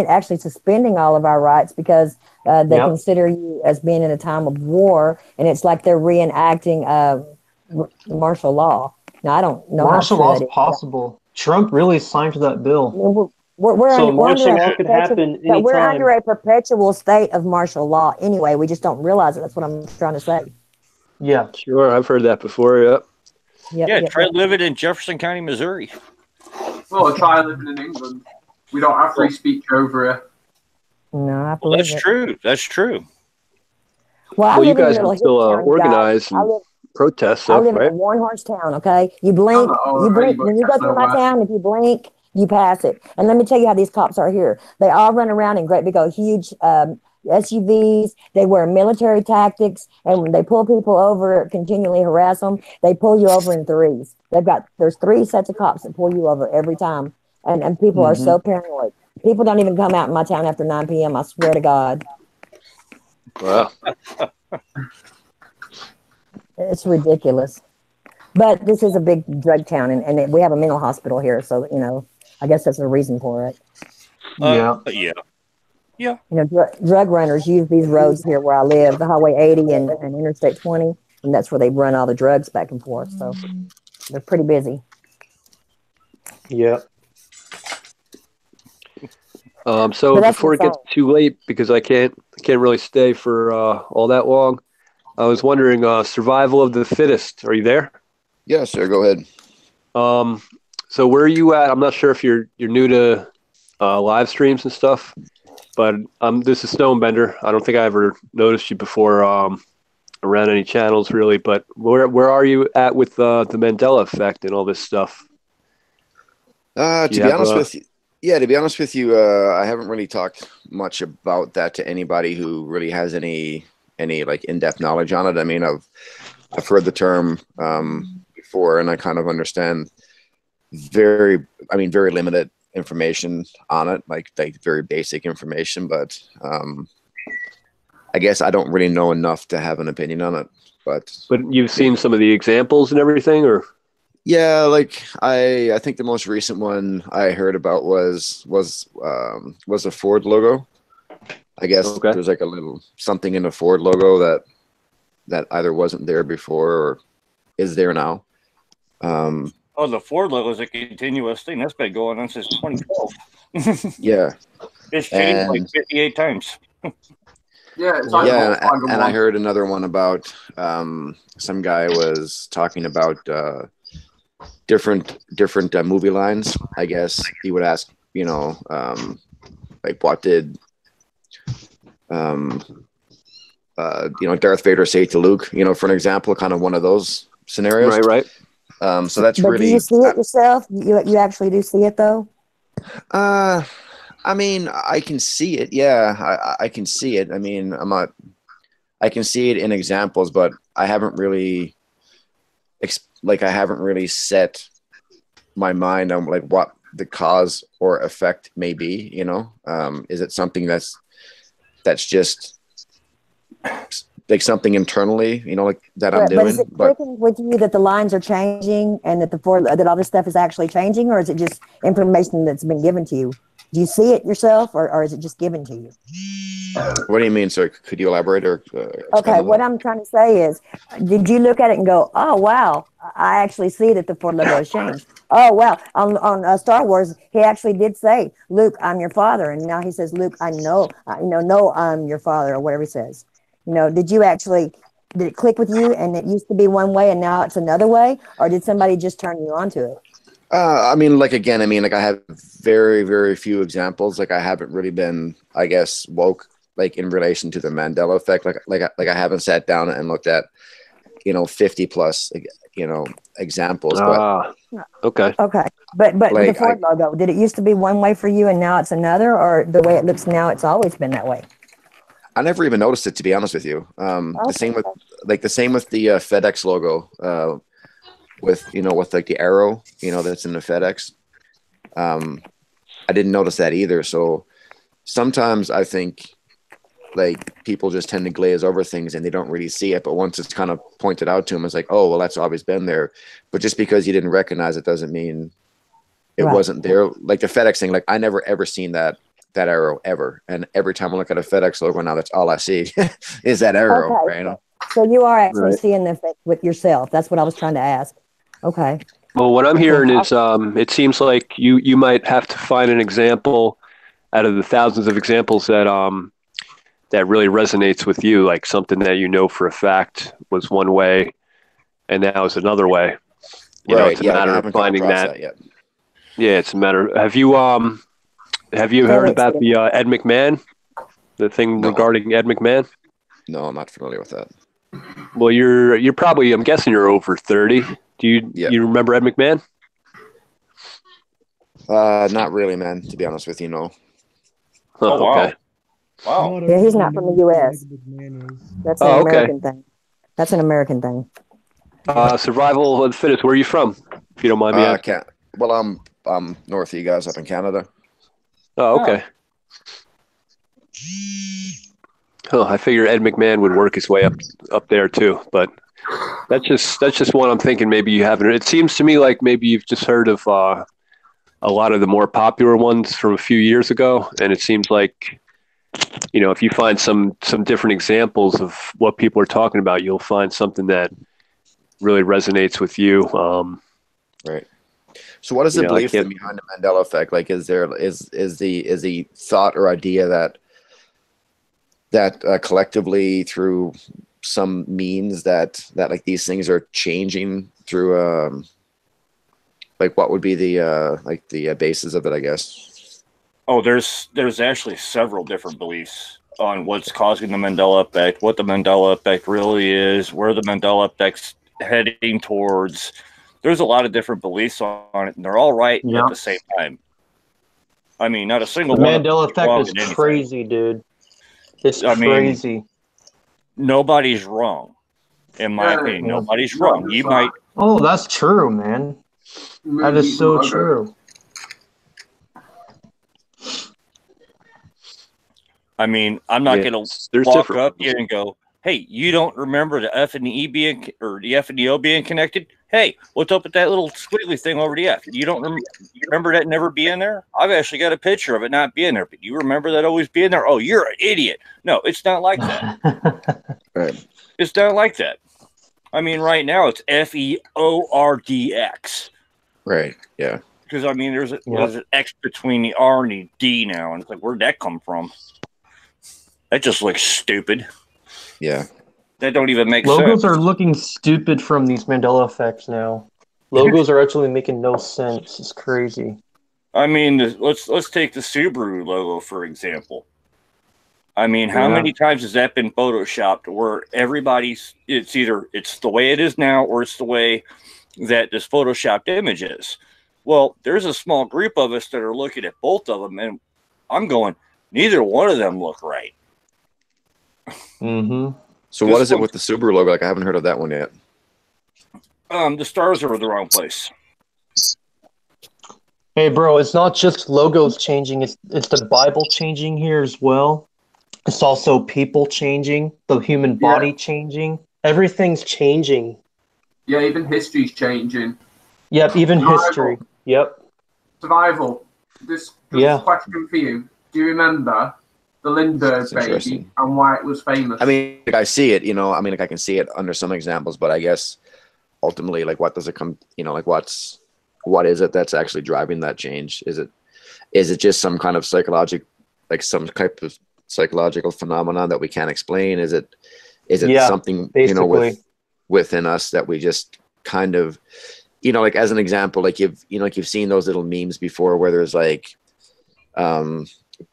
actually suspending all of our rights because they consider you as being in a time of war, and it's like they're reenacting martial law. Now, I don't know martial how law is possible. Trump really signed for that bill. We're martial law could happen anytime. But we're under a perpetual state of martial law anyway. We just don't realize it. That's what I'm trying to say. Yeah, sure. I've heard that before. Yep, try living in Jefferson County, Missouri. Well, try living in England. We don't have free speech over here. No, I believe that's true. That's true. Well, you guys can still organize and protest stuff, I live right? in a one-horse town, okay? You blink, when you go through my town, if you blink, you pass it. And let me tell you how these cops are here. They all run around in great big old huge SUVs. They wear military tactics, and when they pull people over, continually harass them, they pull you over in threes. There's 3 sets of cops that pull you over every time. And people are so paranoid. People don't even come out in my town after 9 p.m., I swear to God. Wow. It's ridiculous. But this is a big drug town, and we have a mental hospital here, so, I guess that's a reason for it. Yeah. Drug runners use these roads here where I live, the Highway 80 and Interstate 20, and that's where they run all the drugs back and forth. So they're pretty busy. Yeah. So before it gets too late, because I can't really stay for all that long, I was wondering, survival of the fittest. Are you there? Yes, sir. Go ahead. So where are you at? I'm not sure if you're new to live streams and stuff, but this is Stonebender. I don't think I ever noticed you before around any channels really. But where are you at with the Mandela effect and all this stuff? To be honest with you, I haven't really talked much about that to anybody who really has any like in-depth knowledge on it. I mean, I've heard the term before, and I kind of understand very limited information on it, like very basic information. But I guess I don't really know enough to have an opinion on it. But you've seen some of the examples and everything, or? Yeah, like I think the most recent one I heard about was a Ford logo. I guess there's like a little something in the Ford logo that either wasn't there before or is there now. The Ford logo is a continuous thing. That's been going on since 2012. Yeah. It's changed like 58 times. And I heard another one about some guy was talking about different movie lines. I guess he would ask, like what did Darth Vader say to Luke, for an example, kind of one of those scenarios. Right. So that's but really. Do you see it yourself? You actually do see it though? I mean, I can see it. Yeah, I can see it. I mean, I can see it in examples, but I haven't really set my mind on like what the cause or effect may be. Is it something that's just like something internally, like that I'm doing? But is it clicking with you that the lines are changing and that that all this stuff is actually changing, or is it just information that's been given to you? Do you see it yourself, or is it just given to you? What do you mean? So could you elaborate or? Okay, what I'm trying to say is, did you look at it and go, "Oh wow, I actually see that the Ford logo has changed"? Oh wow, on Star Wars, he actually did say, "Luke, I'm your father," and now he says, "Luke, no, I'm your father," or whatever he says. Did it click with you and it used to be one way and now it's another way, or did somebody just turn you on to it? I mean, I have very, very few examples. Like I haven't really been, I guess, woke like in relation to the Mandela effect. Like I haven't sat down and looked at, 50 plus, examples. Okay. But the Ford logo, did it used to be one way for you and now it's another, or the way it looks now, it's always been that way? I never even noticed it, to be honest with you. The same with the FedEx logo, with like the arrow, that's in the FedEx. I didn't notice that either. So sometimes I think like people just tend to glaze over things and they don't really see it. But once it's kind of pointed out to them, it's like, oh, well, that's always been there. But just because you didn't recognize it doesn't mean it wasn't there. Like the FedEx thing, like I never ever seen that arrow ever. And every time I look at a FedEx logo now, that's all I see is that arrow. Okay. Right? You know? So you are actually seeing the effect with yourself. That's what I was trying to ask. Okay. Well, what I'm hearing is it seems like you might have to find an example out of the thousands of examples that that really resonates with you, like something that you know for a fact was one way and now is another way. You know, it's a matter of finding that. Yet. Yeah, it's a matter. Have you heard about the Ed McMahon, the thing regarding Ed McMahon? No, I'm not familiar with that. Well, you're probably, I'm guessing you're over 30. Do you remember Ed McMahon? Not really, man. To be honest with you, no. Oh, okay. Wow. Yeah, he's not from the U.S. That's an American thing. That's an American thing. Survival of the Fittest. Where are you from? If you don't mind me asking. Well, I'm north of you guys, up in Canada. Oh, okay. Oh, I figure Ed McMahon would work his way up there too, but that's just one I'm thinking. Maybe you haven't. It seems to me like maybe you've just heard of a lot of the more popular ones from a few years ago, and it seems like, you know, if you find some different examples of what people are talking about, you'll find something that really resonates with you. Right. So what is the belief behind the Mandela effect? Like, is the thought or idea that collectively through some means that like these things are changing through like what would be the basis of it, I guess? Oh, there's actually several different beliefs on what's causing the Mandela effect, what the Mandela effect really is, where the Mandela effect's heading towards. There's a lot of different beliefs on it, and they're all right at the same time. I mean, not a single one. The Mandela effect is crazy, dude. It's crazy. Nobody's wrong, in my opinion. Nobody's wrong. You might. Oh, that's true, man. That is so true. I mean, I'm not going to walk up here and go, "Hey, you don't remember the F and the E being, or the F and the O being connected? Hey, what's up with that little squiggly thing over the F? You don't remember that never being there? I've actually got a picture of it not being there, but you remember that always being there? Oh, you're an idiot. No, it's not like that. Right. It's not like that. I mean, right now it's FEORDX. Right. Yeah. Because I mean, there's an X between the R and the D now, and it's like, where'd that come from? That just looks stupid. Yeah. That don't even make sense. Logos are looking stupid from these Mandela effects now. Logos are actually making no sense. It's crazy. I mean, let's take the Subaru logo for example. I mean, how many times has that been photoshopped where it's either it's the way it is now or it's the way that this photoshopped image is? Well, there's a small group of us that are looking at both of them, and I'm going, neither one of them look right. Mm-hmm. So what is it with the Subaru logo? Like, I haven't heard of that one yet. The stars are in the wrong place. Hey, bro, it's not just logos changing. It's the Bible changing here as well. It's also people changing, the human body changing. Everything's changing. Yeah, even history's changing. Yep, even history. Yep. Survival. This question for you. Do you remember the Lindbergh baby and why it was famous? I mean, like, I see it, I mean, like I can see it under some examples, but I guess ultimately, like, what does it come, like what is it that's actually driving that change? Is it just some kind of some type of psychological phenomenon that we can't explain? Is it something, within us that we just kind of, like as an example, like you've seen those little memes before where there's like,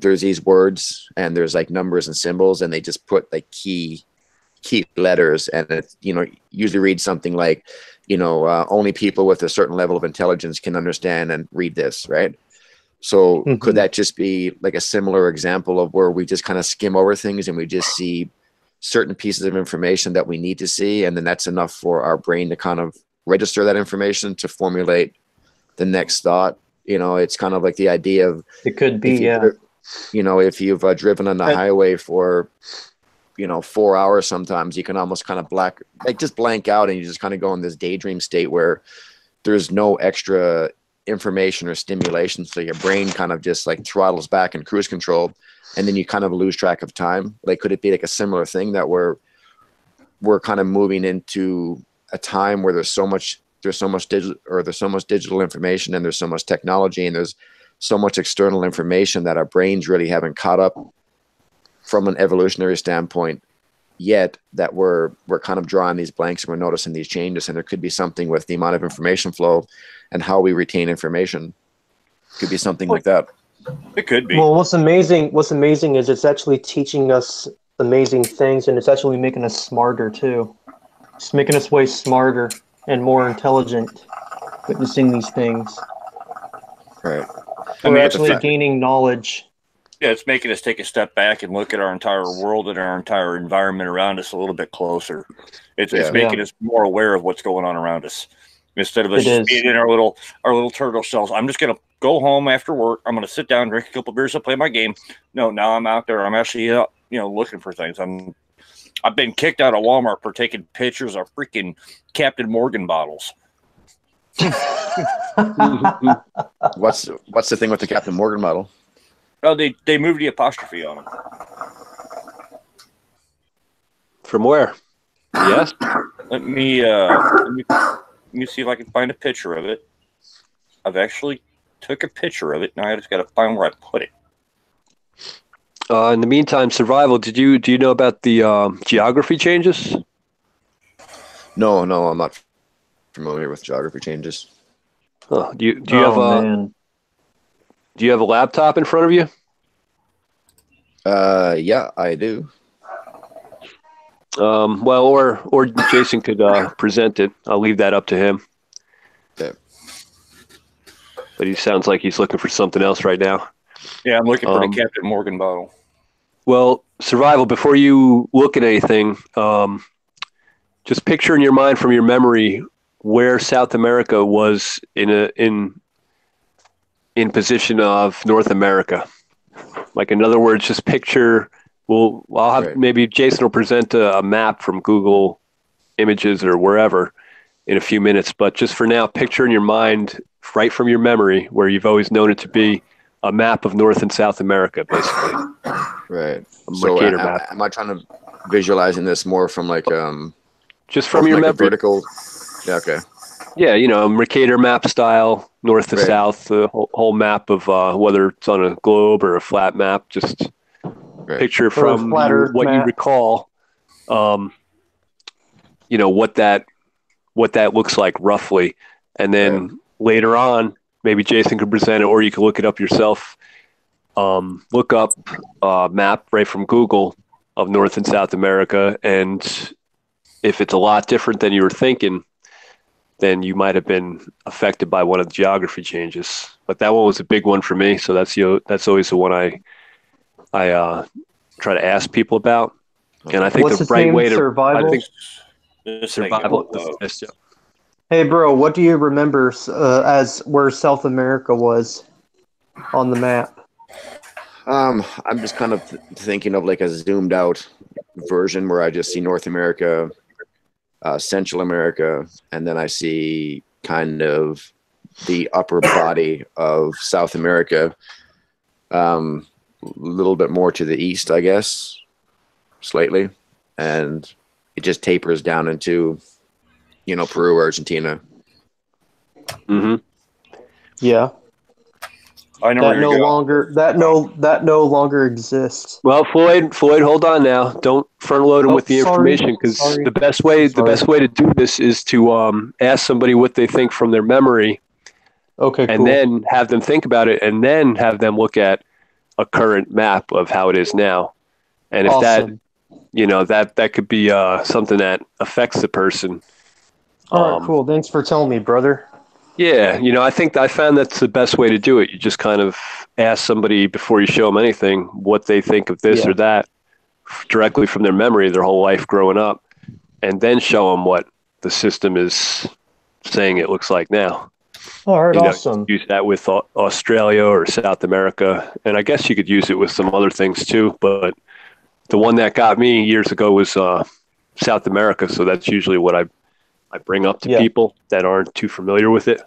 there's these words and there's like numbers and symbols and they just put like key letters and it, usually reads something like, only people with a certain level of intelligence can understand and read this, right? So could that just be like a similar example of where we just kind of skim over things and we just see certain pieces of information that we need to see, and then that's enough for our brain to kind of register that information to formulate the next thought It's kind of like the idea of it could be, if you've driven on the highway for 4 hours, sometimes you can almost kind of blank out, and you just kind of go in this daydream state where there's no extra information or stimulation. So your brain kind of just like throttles back in cruise control, and then you kind of lose track of time. Like, could it be like a similar thing that we're kind of moving into a time where there's so much digital information, and there's so much technology, and there's so much external information that our brains really haven't caught up from an evolutionary standpoint yet, that we're kind of drawing these blanks, and we're noticing these changes. And there could be something with the amount of information flow and how we retain information. Could be something like that. It could be. Well, what's amazing is it's actually teaching us amazing things, and it's actually making us smarter too. It's making us way smarter and more intelligent witnessing these things. Right. We're actually gaining knowledge. Yeah, it's making us take a step back and look at our entire world and our entire environment around us a little bit closer. It's making us more aware of what's going on around us, instead of us just being in our little turtle shells. I'm just gonna go home after work. I'm gonna sit down, drink a couple beers, and play my game. No, now I'm out there. I'm actually looking for things. I've been kicked out of Walmart for taking pictures of freaking Captain Morgan bottles. What's the thing with the Captain Morgan bottle? Oh, they moved the apostrophe on them. From where? Yes. Let me see if I can find a picture of it. I've actually took a picture of it. Now I just got to find where I put it. In the meantime, Survival, do you know about the geography changes? No, I'm not familiar with geography changes. Oh, do you have a laptop in front of you? Yeah, I do. Well, or Jason could present it. I'll leave that up to him. Okay. But he sounds like he's looking for something else right now. Yeah, I'm looking for the Captain Morgan bottle. Well, Survival, before you look at anything, just picture in your mind from your memory where South America was in position of North America. Like, in other words, just picture. I'll have maybe Jason will present a map from Google Images or wherever in a few minutes. But just for now, picture in your mind, right from your memory, where you've always known it to be, a map of North and South America, basically. Right. So am I trying to visualizing this more from like just from your memory? Vertical. Yeah. Okay. Yeah, Mercator map style, north to south, the whole map of whether it's on a globe or a flat map. Just picture from what you recall. What that looks like roughly, and then later on, maybe Jason could present it, or you can look it up yourself. Look up a map right from Google of North and South America, and if it's a lot different than you were thinking, then you might have been affected by one of the geography changes. But that one was a big one for me, so that's always the one I try to ask people about. And I think the right way to Survival? I think Survival. Hey, bro, what do you remember as where South America was on the map? I'm just kind of thinking of like a zoomed out version where I just see North America, Central America, and then I see kind of the upper body of South America, a little bit more to the east, I guess, slightly, and it just tapers down into, Peru, Argentina. Mm-hmm. Yeah. I know that no longer exists. Well, Floyd, hold on now. Don't front load them with the information, because the best way to do this is to ask somebody what they think from their memory. Okay, and cool. then have them think about it, and then have them look at a current map of how it is now. And if that could be something that affects the person. All right, cool. Thanks for telling me, brother. Yeah, I found that's the best way to do it. You just kind of ask somebody before you show them anything what they think of this or that directly from their memory, their whole life growing up, and then show them what the system is saying it looks like now. All right, awesome. Use that with Australia or South America, and I guess you could use it with some other things too. But the one that got me years ago was South America, so that's usually what I bring up to people that aren't too familiar with it,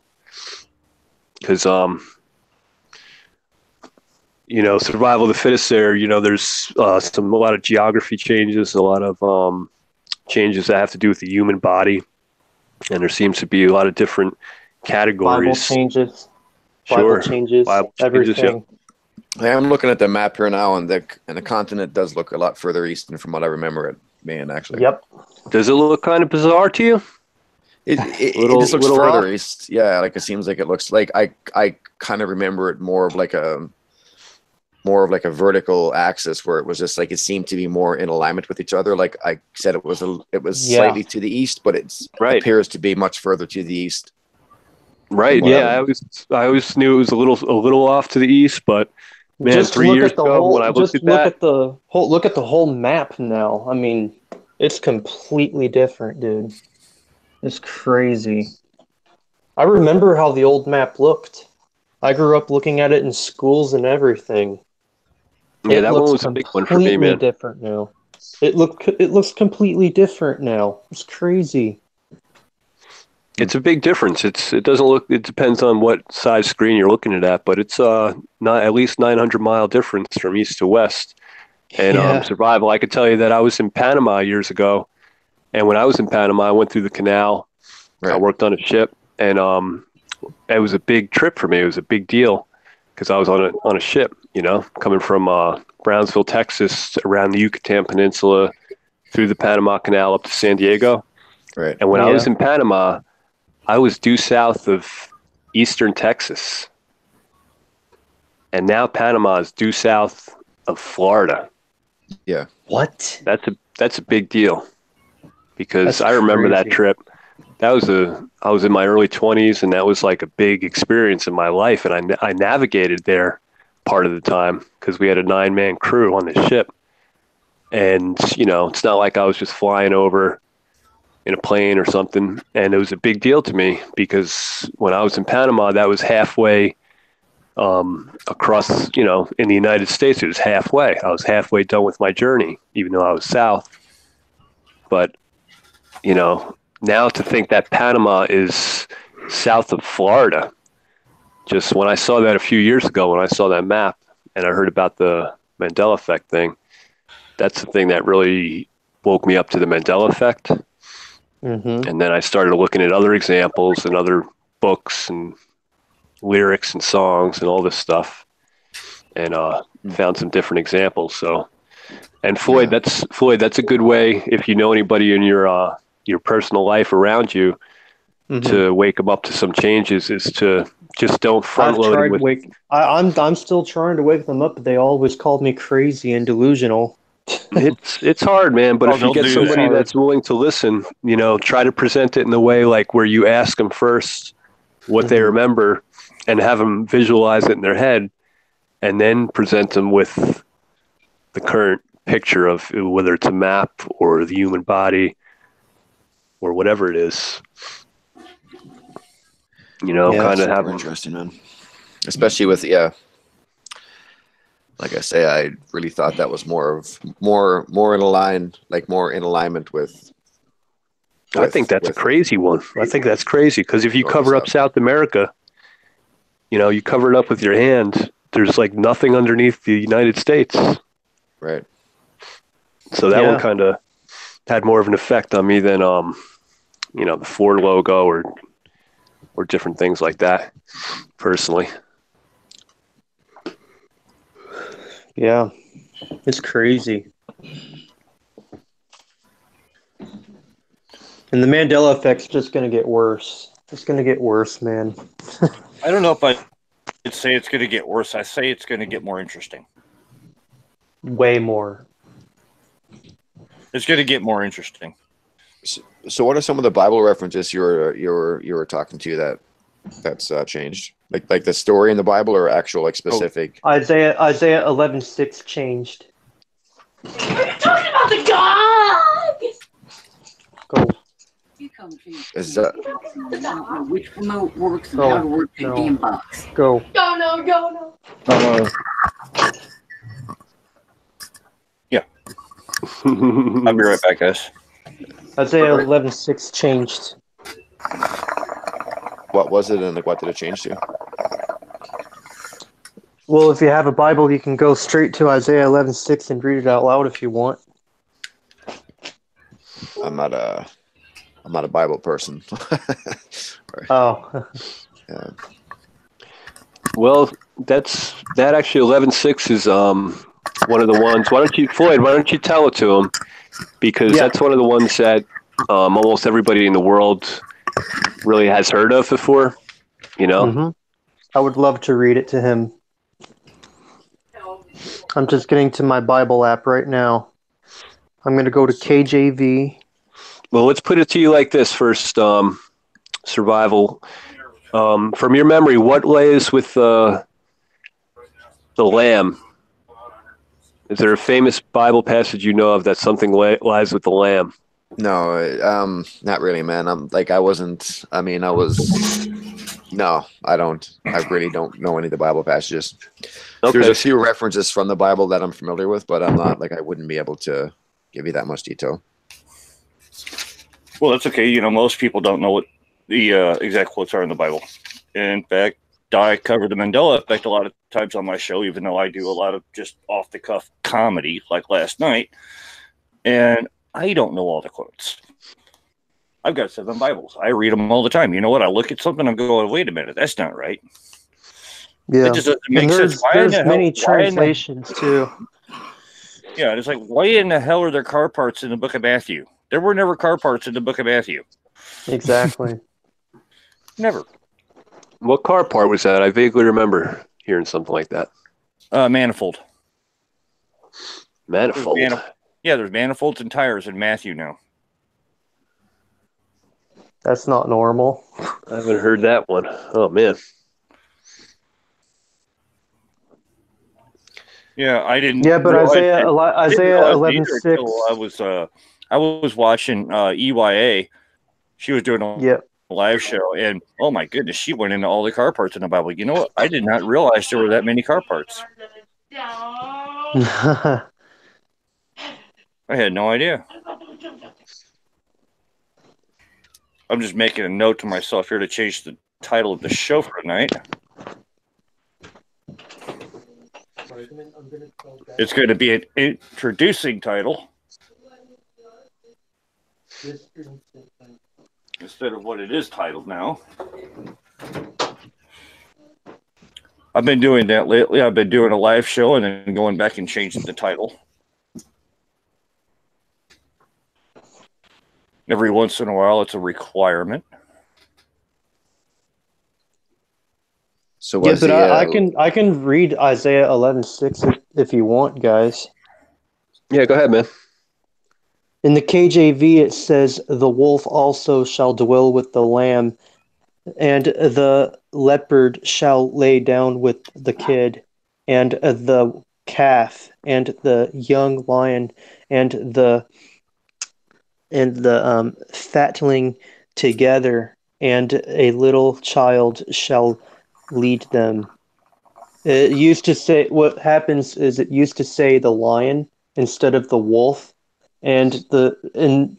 because survival of the fittest there, there's a lot of geography changes, a lot of changes that have to do with the human body, and there seems to be a lot of different categories. Bible changes, everything. Hey, I'm looking at the map here now, and the continent does look a lot further east than from what I remember it being, actually. Yep. Does it look kind of bizarre to you? It just looks further east. Yeah, like it seems like it looks like I kind of remember it more of like a vertical axis where it was just like it seemed to be more in alignment with each other. Like I said, it was slightly to the east, but it appears to be much further to the east. Right. Yeah, I always knew it was a little off to the east, but man, just 3 years ago when I looked at that, look at the whole map now. I mean, it's completely different, dude. It's crazy. I remember how the old map looked. I grew up looking at it in schools and everything. Yeah, that one was a big one for me, man. Different now. It looks completely different now. It's crazy. It's a big difference. It doesn't look. It depends on what size screen you're looking at but it's not at least 900-mile difference from east to west. And survival. I could tell you that I was in Panama years ago, and when I was in Panama, I went through the canal. Right. I worked on a ship, and it was a big trip for me. It was a big deal because I was on a ship, coming from Brownsville, Texas, around the Yucatan Peninsula, through the Panama Canal up to San Diego. Right. And when I was in Panama, I was due south of eastern Texas, and now Panama is due south of Florida. Yeah. What? That's a big deal, because I remember that trip. I was in my early 20s, and that was like a big experience in my life. And I navigated there part of the time because we had a 9-man crew on the ship. And, it's not like I was just flying over in a plane or something. And it was a big deal to me because when I was in Panama, that was halfway across, in the United States, it was halfway. I was halfway done with my journey, even though I was south. But, now to think that Panama is south of Florida, just when I saw that a few years ago, when I saw that map and I heard about the Mandela effect thing, that's the thing that really woke me up to the Mandela effect. Mm-hmm. And then I started looking at other examples and other books and lyrics and songs and all this stuff, and found some different examples. So, and Floyd, that's a good way, if you know anybody in your personal life around you, to wake them up to some changes, is to just don't front load with. I'm still trying to wake them up, but they always called me crazy and delusional. It's hard, man. But if you get somebody that's willing to listen, try to present it in the way like where you ask them first what they remember and have them visualize it in their head, and then present them with the current picture of whether it's a map or the human body or whatever it is. Kind of have interesting, man. Especially with like I say, I really thought that was more in alignment with. I think that's a crazy one. I think that's crazy because if you cover up South America, you cover it up with your hand. There's like nothing underneath the United States. Right. So that one kind of had more of an effect on me than the Ford logo or different things like that, personally. Yeah, it's crazy. And the Mandela effect's just going to get worse. It's going to get worse, man. I don't know if I'd say it's going to get worse. I say it's going to get more interesting. Way more. It's going to get more interesting. So what are some of the Bible references you were talking to that's changed? Like the story in the Bible or actual specific? Isaiah 11:6 changed. We're talking about the God. Go. You come Is that Which remote works and how to work the game box? Go. Yeah. I'll be right back, guys. Isaiah 11:6 changed. what was it, and like what did it change to? Well, if you have a Bible, you can go straight to Isaiah 11:6 and read it out loud if you want. I'm not a Bible person. Oh. Yeah. Well, that actually 11:6 is one of the ones. Why don't you tell it to him? Because that's one of the ones that almost everybody in the world really has heard of before. You know. Mm-hmm. I would love to read it to him. I'm just getting to my Bible app right now. I'm going to go to KJV. Well, let's put it to you like this first, survival. From your memory, what lays with the lamb? Is there a famous Bible passage you know of that something lies with the lamb? No, not really, man. No, I don't. I really don't know any of the Bible passages. Okay. There's a few references from the Bible that I'm familiar with, but I'm not I wouldn't be able to give you that much detail. Well, that's okay. You know, most people don't know what the exact quotes are in the Bible. In fact, I cover the Mandela effect a lot of times on my show, even though I do a lot of just off-the-cuff comedy, like last night. And I don't know all the quotes. I've got 7 Bibles. I read them all the time. You know what? I look at something and go, wait a minute, that's not right. Yeah. It just doesn't make sense. There's many translations, too. Yeah, it's like, why in the hell are there car parts in the book of Matthew? There were never car parts in the book of Matthew. Exactly. Never. What car part was that? I vaguely remember hearing something like that. Manifold. Manifold? There's manifolds and tires in Matthew now. That's not normal. I haven't heard that one. Oh, man. Yeah, I didn't. Yeah, but Isaiah 11:6. I was watching EYA. She was doing a live show, and oh my goodness, she went into all the car parts in the Bible. You know what? I did not realize there were that many car parts. I had no idea. I'm just making a note to myself here to change the title of the show for tonight. It's going to be an introducing title instead of what it is titled now. I've been doing that lately. I've been doing a live show and then going back and changing the title. Every once in a while, it's a requirement. So yeah, but I can read Isaiah 11:6 if you want, guys. Yeah, go ahead, man. In the KJV, it says, "The wolf also shall dwell with the lamb, and the leopard shall lay down with the kid, and the calf, and the young lion, and the fatling together, and a little child shall lead them." It used to say, what happens is it used to say the lion instead of the wolf, and in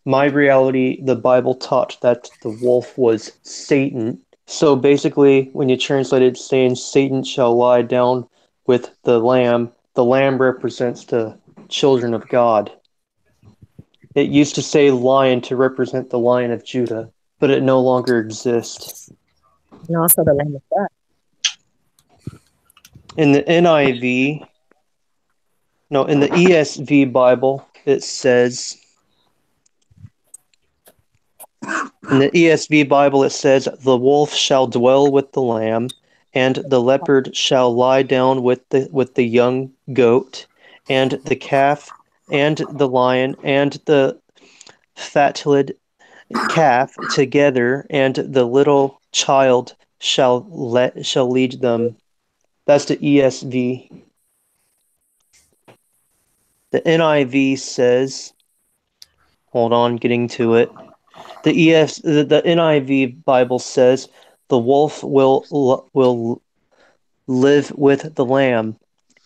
my reality, the Bible taught that the wolf was Satan. So basically, when you translate it, saying Satan shall lie down with the lamb represents the children of God. It used to say lion to represent the Lion of Judah, but it no longer exists. And also the Lamb of God. In the NIV, no, in the ESV Bible, it says, the wolf shall dwell with the lamb, and the leopard shall lie down with the young goat, and the calf, and the lion, and the fatted calf together, and the little child shall lead them. That's the ESV. The NIV says, hold on, getting to it. The NIV Bible says the wolf will live with the lamb,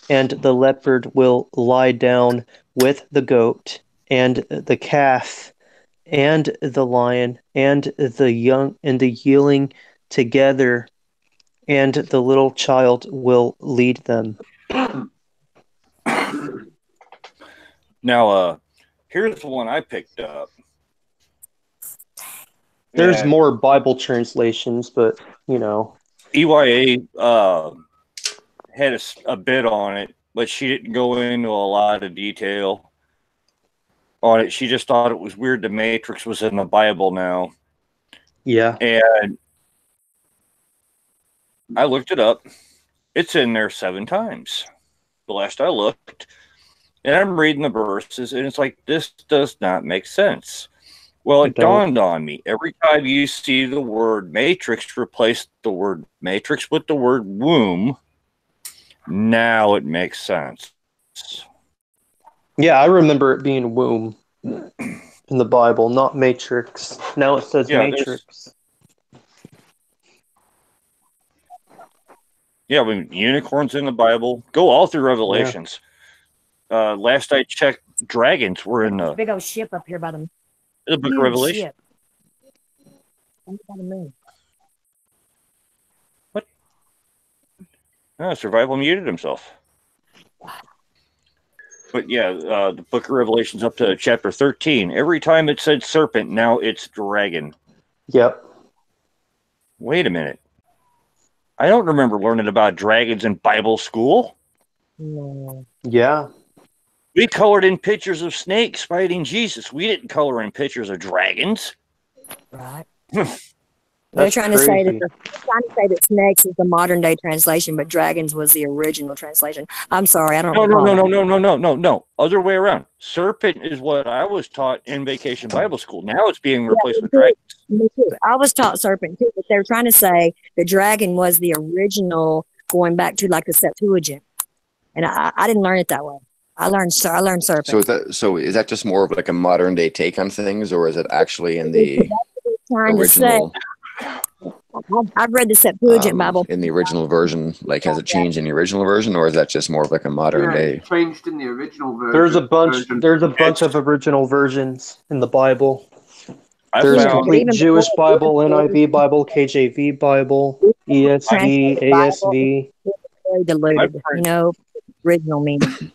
and the leopard will lie down with the goat, and the calf, and the lion, and the yearling together, and the little child will lead them. Now, here's the one I picked up. There's more Bible translations, but EYA had a bit on it, but she didn't go into a lot of detail on it. She just thought it was weird the Matrix was in the Bible now. Yeah. And I looked it up. It's in there 7 times. The last I looked. And I'm reading the verses, and it's like, this does not make sense. Well, it dawned on me. Every time you see the word matrix, replace the word matrix with the word womb. Now it makes sense. Yeah, I remember it being womb in the Bible, not matrix. Now it says matrix. Yeah, I mean, unicorns in the Bible. Go all through Revelations. Yeah. Last I checked, dragons were in the big old ship up here by the book of Revelation. What? Oh, Survival muted himself. But yeah, the book of Revelation's up to chapter 13. Every time it said serpent, now it's dragon. Yep. Wait a minute. I don't remember learning about dragons in Bible school. No. Yeah. We colored in pictures of snakes fighting Jesus. We didn't color in pictures of dragons. Right. They're trying to say that snakes is the modern day translation, but dragons was the original translation. I'm sorry, I don't know. No. Other way around. Serpent is what I was taught in Vacation Bible School. Now it's being replaced with dragons. Me too. I was taught serpent too, but they're trying to say the dragon was the original, going back to like the Septuagint, and I didn't learn it that way. I learned serpent. So is that just more of like a modern day take on things, or is it actually in the original? I've read the Septuagint Bible. In the original version, like has it changed in the original version, or is that just more of like a modern day? Changed in the original version. There's a bunch of original versions in the Bible. There's a complete Jewish Bible, NIV Bible, KJV Bible, ESV, ASV. Very diluted, original meaning.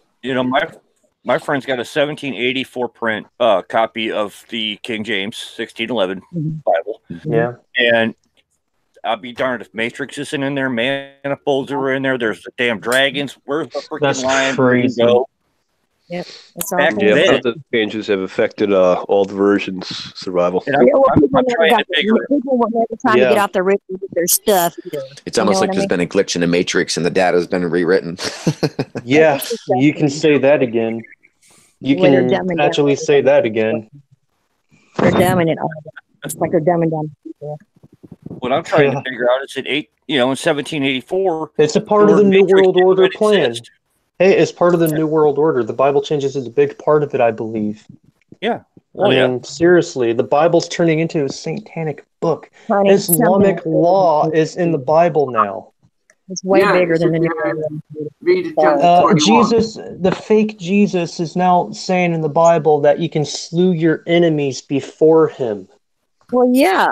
My friend's got a 1784 print copy of the King James 1611 Bible. Yeah. And I'll be darned if Matrix isn't in there, manifolds are in there, there's the damn dragons. Where's the freaking lion? Crazy. Yep. The changes have affected all the versions survival. People were never trying to get off the rip with their stuff either. It's almost like there's been a glitch in the Matrix and the data's been rewritten. Yeah, you can say that again. You can actually say that again. They're dumbing it all. It's like they're dumbing down people. What I'm trying to figure out is in 1784. It's a part of the New World Order plan. Hey, it's part of the New World Order. The Bible changes is a big part of it, I believe. Yeah. I mean, seriously, the Bible's turning into a satanic book. Islamic law is in the Bible now. It's way bigger than the New World. Jesus, the fake Jesus, is now saying in the Bible that you can slew your enemies before him. Well, yeah.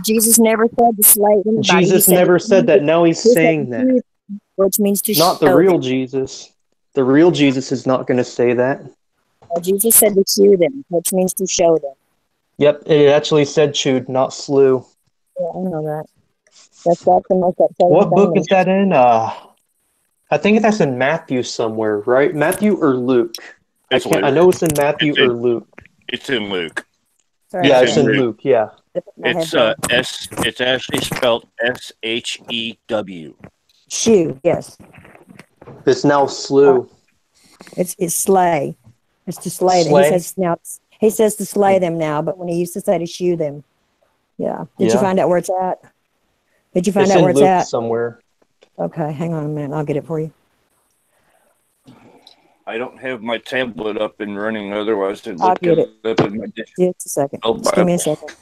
Jesus never said to slay anybody. Jesus never said that. Now he's saying that. Which means to not the real Jesus. The real Jesus is not going to say that. Well, Jesus said to chew them, which means to show them. Yep, it actually said chewed, not slew. Yeah, I know that. That's the most upsetting What book is that in? I think that's in Matthew somewhere, right? Matthew or Luke? I know it's in Matthew or Luke. It's in Luke. Sorry. Yeah, it's in Luke. Yeah. It's actually spelled SHEW. Shoe, yes. It's now slew. It's slay. It's to slay them. He says to slay them now, but when he used to say to shoe them. Yeah. Did you find out where it's at? Did you find out where it's at? Somewhere. Okay, hang on a minute. I'll get it for you. I don't have my tablet up and running. Otherwise, I'd I'll look get it it. up in my Just a second. digital Just give me a Bible. second.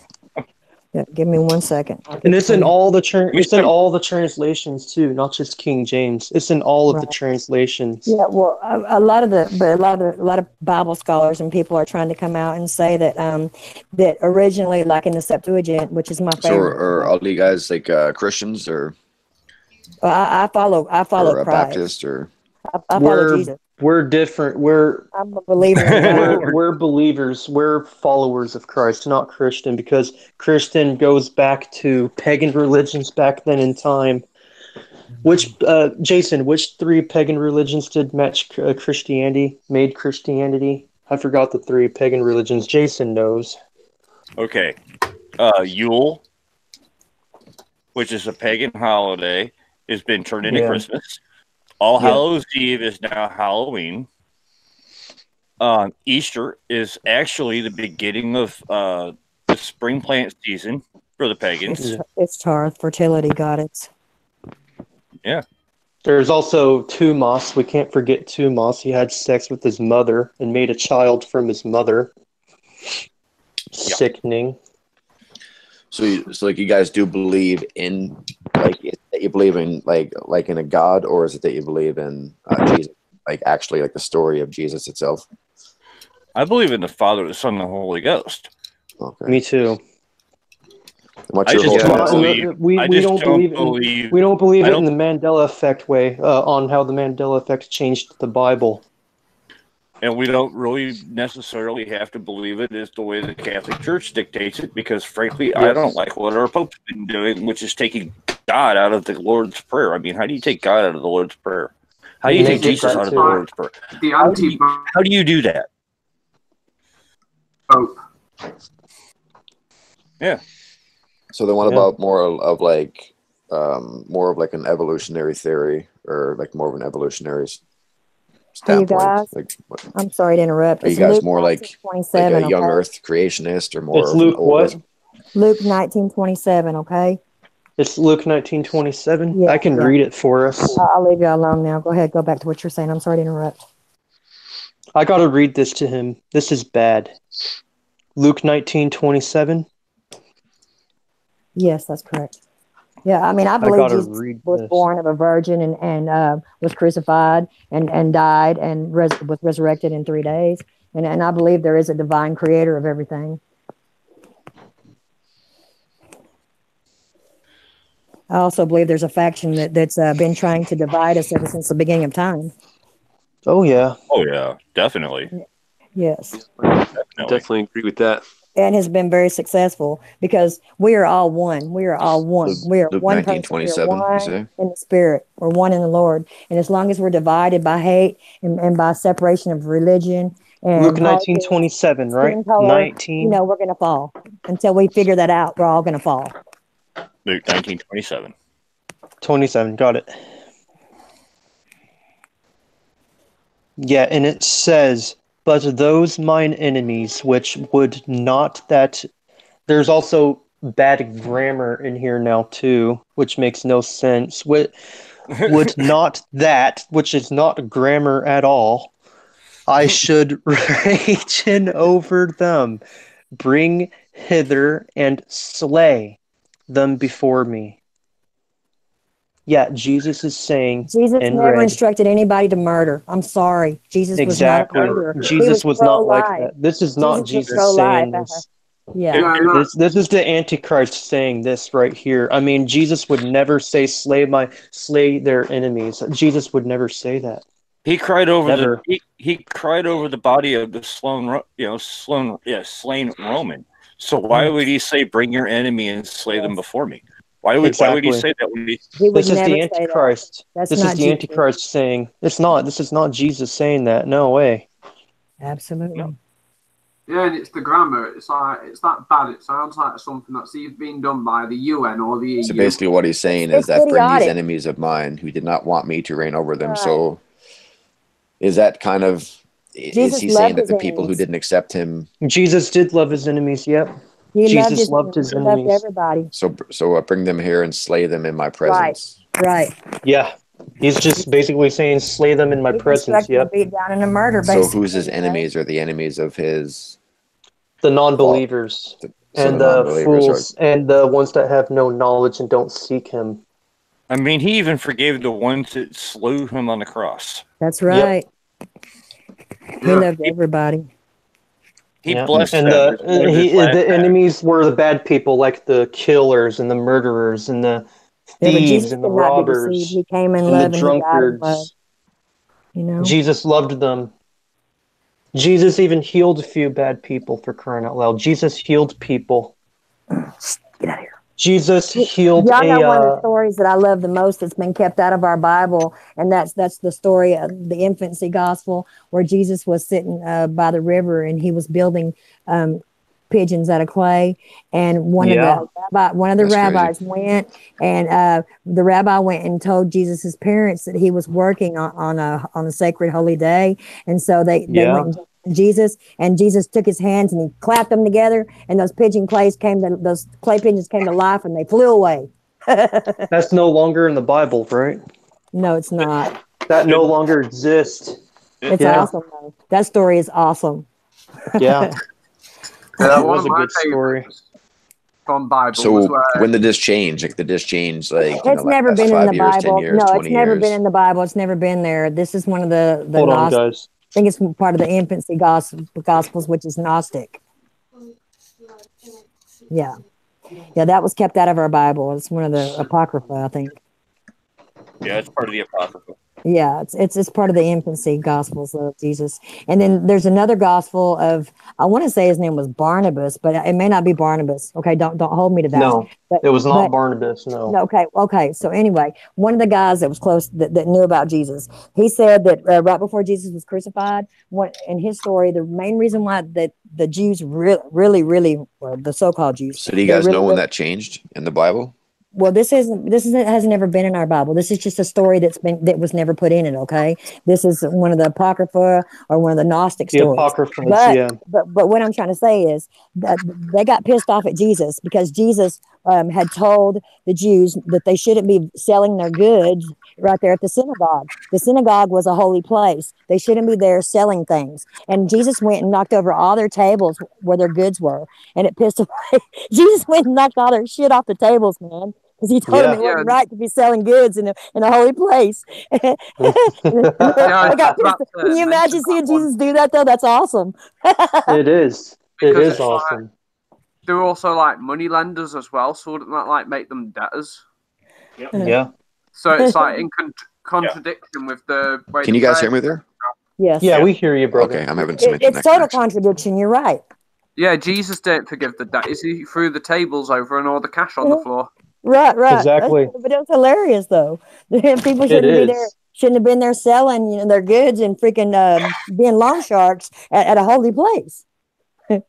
Yeah, give me 1 second. And it's in all the We it's in spent- all the translations too, not just King James. It's in all of the Right. translations. Yeah, well, a lot of Bible scholars and people are trying to come out and say that that originally, like in the Septuagint, which is my So, favorite. are all you guys like Christians or I follow a Christ. Baptist or? I follow Jesus. We're different. I'm a believer in God. We're believers. We're followers of Christ, not Christian, because Christian goes back to pagan religions back then in time. Which Jason? Which 3 pagan religions did match Christianity? Made Christianity? I forgot the 3 pagan religions. Jason knows. Okay. Yule, which is a pagan holiday, has been turned into Christmas. All Hallows Eve is now Halloween. Easter is actually the beginning of the spring plant season for the pagans. It's Tarth, fertility goddess. Yeah. There's also Tumas. We can't forget Tumas. He had sex with his mother and made a child from his mother. Sickening. So like you guys do believe in like that you believe in like in a God, or is it that you believe in Jesus, like actually like the story of Jesus itself? I believe in the Father, the Son, and the Holy Ghost. Okay. Me too. What's your whole We don't believe it in the Mandela effect way, on how the Mandela effect changed the Bible. And we don't really necessarily have to believe it is the way the Catholic Church dictates it, because frankly, I don't like what our Pope's been doing, which is taking God out of the Lord's Prayer. I mean, how do you take God out of the Lord's Prayer? How do you take Jesus out of the Lord's Prayer? How do you do that? Pope. Yeah. So then what about more of like an evolutionary theory, or like more of an evolutionary standpoint? Hey, you guys, like, I'm sorry to interrupt. Are you It's guys Luke more like a young Earth creationist, or more It's of Luke an older? Luke 19:27. Okay. It's Luke 19:27. Yeah, I can read it for us. I'll leave you alone now. Go ahead. Go back to what you're saying. I'm sorry to interrupt. I got to read this to him. This is bad. Luke 19:27. Yes, that's correct. Yeah, I mean, I believe Jesus was born of a virgin and was crucified and died and was resurrected in 3 days. And I believe there is a divine creator of everything. I also believe there's a faction that's been trying to divide us ever since the beginning of time. Oh, yeah. Oh, yeah, definitely. Yes. I definitely agree with that. And has been very successful because we are all one. We are all one. We are Luke one person. We are 19:27, you one say? in the spirit. We're one in the Lord. And as long as we're divided by hate and by separation of religion and Luke 19:27, right? color, 19. we're going to fall. Until we figure that out, we're all going to fall. Luke 19:27. 27, got it. Yeah, and it says, but those mine enemies, which would not that... There's also bad grammar in here now, too, which makes no sense. Would not that, which is not grammar at all, I should rage over them, bring hither and slay them before me. Yeah, Jesus is saying... Jesus never instructed anybody to murder. I'm sorry. Jesus was not a murderer. Jesus was not like that. This is not Jesus saying this. Yeah. This is the Antichrist saying this right here. I mean, Jesus would never say slay their enemies. Jesus would never say that. He cried over Never. he cried over the body of the slain Roman. So why would he say, "Bring your enemy and slay them before me"? Why would he say that? This is the Antichrist. This is the Antichrist saying it's not. This is not Jesus saying that. No way. Absolutely. No. Yeah, and it's the grammar. It's like it's that bad. It sounds like something that's either being done by the UN or the EU. So basically, what he's saying is that bring these enemies of mine who did not want me to reign over them. Right. So, is that kind of is he saying that the people who didn't accept him? Jesus did love his enemies. Yep. Jesus loved his enemies. Loved everybody. So bring them here and slay them in my presence. Right. Yeah. He's just basically saying, slay them in my He's presence. expecting to Yep. beat down in a murder, So basically. who's his right? enemies, or the enemies of his? The non-believers So and the the non-believers are. fools and the ones that have no knowledge and don't seek him. I mean, he even forgave the ones that slew him on the cross. That's right. He Yeah. loved everybody. He Yeah. blessed And them. the enemies were the bad people, like the killers and the murderers and the Yeah, but thieves Jesus and the could not be deceived. robbers He came in and the love and he died in love. drunkards. You know? Jesus loved them. Jesus even healed a few bad people, for crying out loud. Jesus healed people. Get out of here. Jesus healed Y'all know one of the a. stories that I love the most that's been kept out of our Bible, and that's the story of the infancy gospel, where Jesus was sitting by the river and he was building pigeons out of clay, and one of the That's rabbis crazy. went, and the rabbi went and told Jesus's parents that he was working on a sacred holy day, and so they went and Jesus, and Jesus took his hands and he clapped them together, and those those clay pigeons came to life, and they flew away. That's no longer in the Bible, right? No, it's not. That no longer exists. It's awesome though. That story is awesome. Yeah. Yeah, That one was of a my good story. favorites from Bible So was where when did this change? Like, did this change like in It's the never last been in 5 the years, 10 Bible. years, No, 20 it's never years? been in the Bible. It's never been there. This is one of the Hold on, Gnostic. guys. I think it's part of the infancy gospels, which is Gnostic. Yeah. Yeah, that was kept out of our Bible. It's one of the Apocrypha, I think. Yeah, it's part of the Apocrypha. Yeah, it's part of the infancy gospels of Jesus. And then there's another gospel of, I want to say his name was Barnabas, but it may not be Barnabas. Okay, don't hold me to that. No, But, it was not Barnabas. No. Okay. So anyway, one of the guys that was close that knew about Jesus, he said that right before Jesus was crucified, in his story, the main reason why that the Jews really, or the so-called Jews. So do you guys know when that changed in the Bible? Well, this has never been in our Bible. This is just a story that was never put in it. Okay, this is one of the Apocrypha or one of the Gnostic stories. Apocryphas, but what I'm trying to say is that they got pissed off at Jesus because Jesus had told the Jews that they shouldn't be selling their goods right there at the synagogue. The synagogue was a holy place. They shouldn't be there selling things. And Jesus went and knocked over all their tables where their goods were, and it pissed away. Jesus went and knocked all their shit off the tables, man. Because he told him it wasn't right to be selling goods in a holy place. Can you imagine seeing Jesus do that, though? That's awesome. It is. It is awesome. They're also like money lenders as well, so wouldn't that like make them debtors? Yeah. So it's like in contradiction with the way. Can you guys hear me there? Yes. Yeah, we hear you, brother. Okay, I'm having some internet It's total contradiction. You're right. Yeah, Jesus didn't forgive the debt. He threw the tables over and all the cash on the floor. Right. Exactly. But it was hilarious, though. People shouldn't be there. Shouldn't have been there selling, their goods and freaking being loan sharks at a holy place. He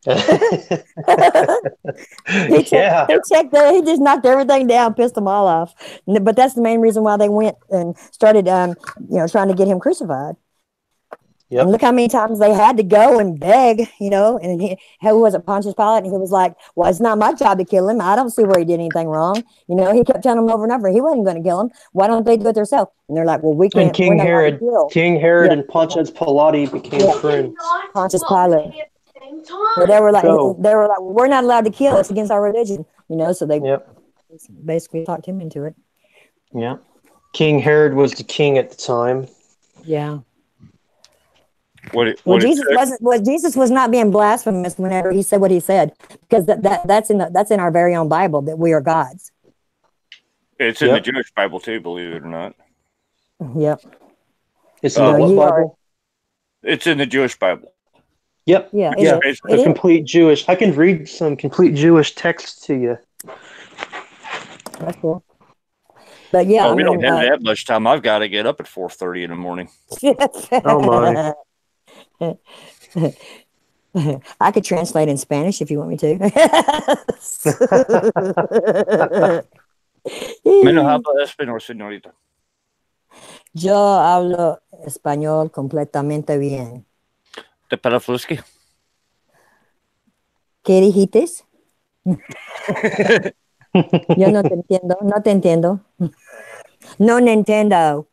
just knocked everything down, pissed them all off. But that's the main reason why they went and started, trying to get him crucified. Yep. And look how many times they had to go and beg, and who was it, Pontius Pilate? And he was like, well, it's not my job to kill him. I don't see where he did anything wrong. He kept telling them over and over he wasn't going to kill him. Why don't they do it themselves? And they're like, well, we can't. And King Herod and Pontius Pilate became friends. Pontius Pilate. So they were like, we're not allowed to kill. It's against our religion, So they basically talked him into it. Yeah. King Herod was the king at the time. Yeah. Jesus was not being blasphemous whenever he said what he said, because that's in our very own Bible that we are gods. It's in the Jewish Bible too, believe it or not. Yep. It's in the what Bible? It's in the Jewish Bible. Yep. Yeah. The complete Jewish. I can read some complete Jewish text to you. That's cool. But yeah, we don't have that much time. I've got to get up at 4:30 in the morning. Oh my. I could translate in Spanish if you want me to. Menos habla español, señorita. Yo hablo español completamente bien. ¿Te parafluski? ¿Qué dijiste? Yo no te entiendo. No Nintendo.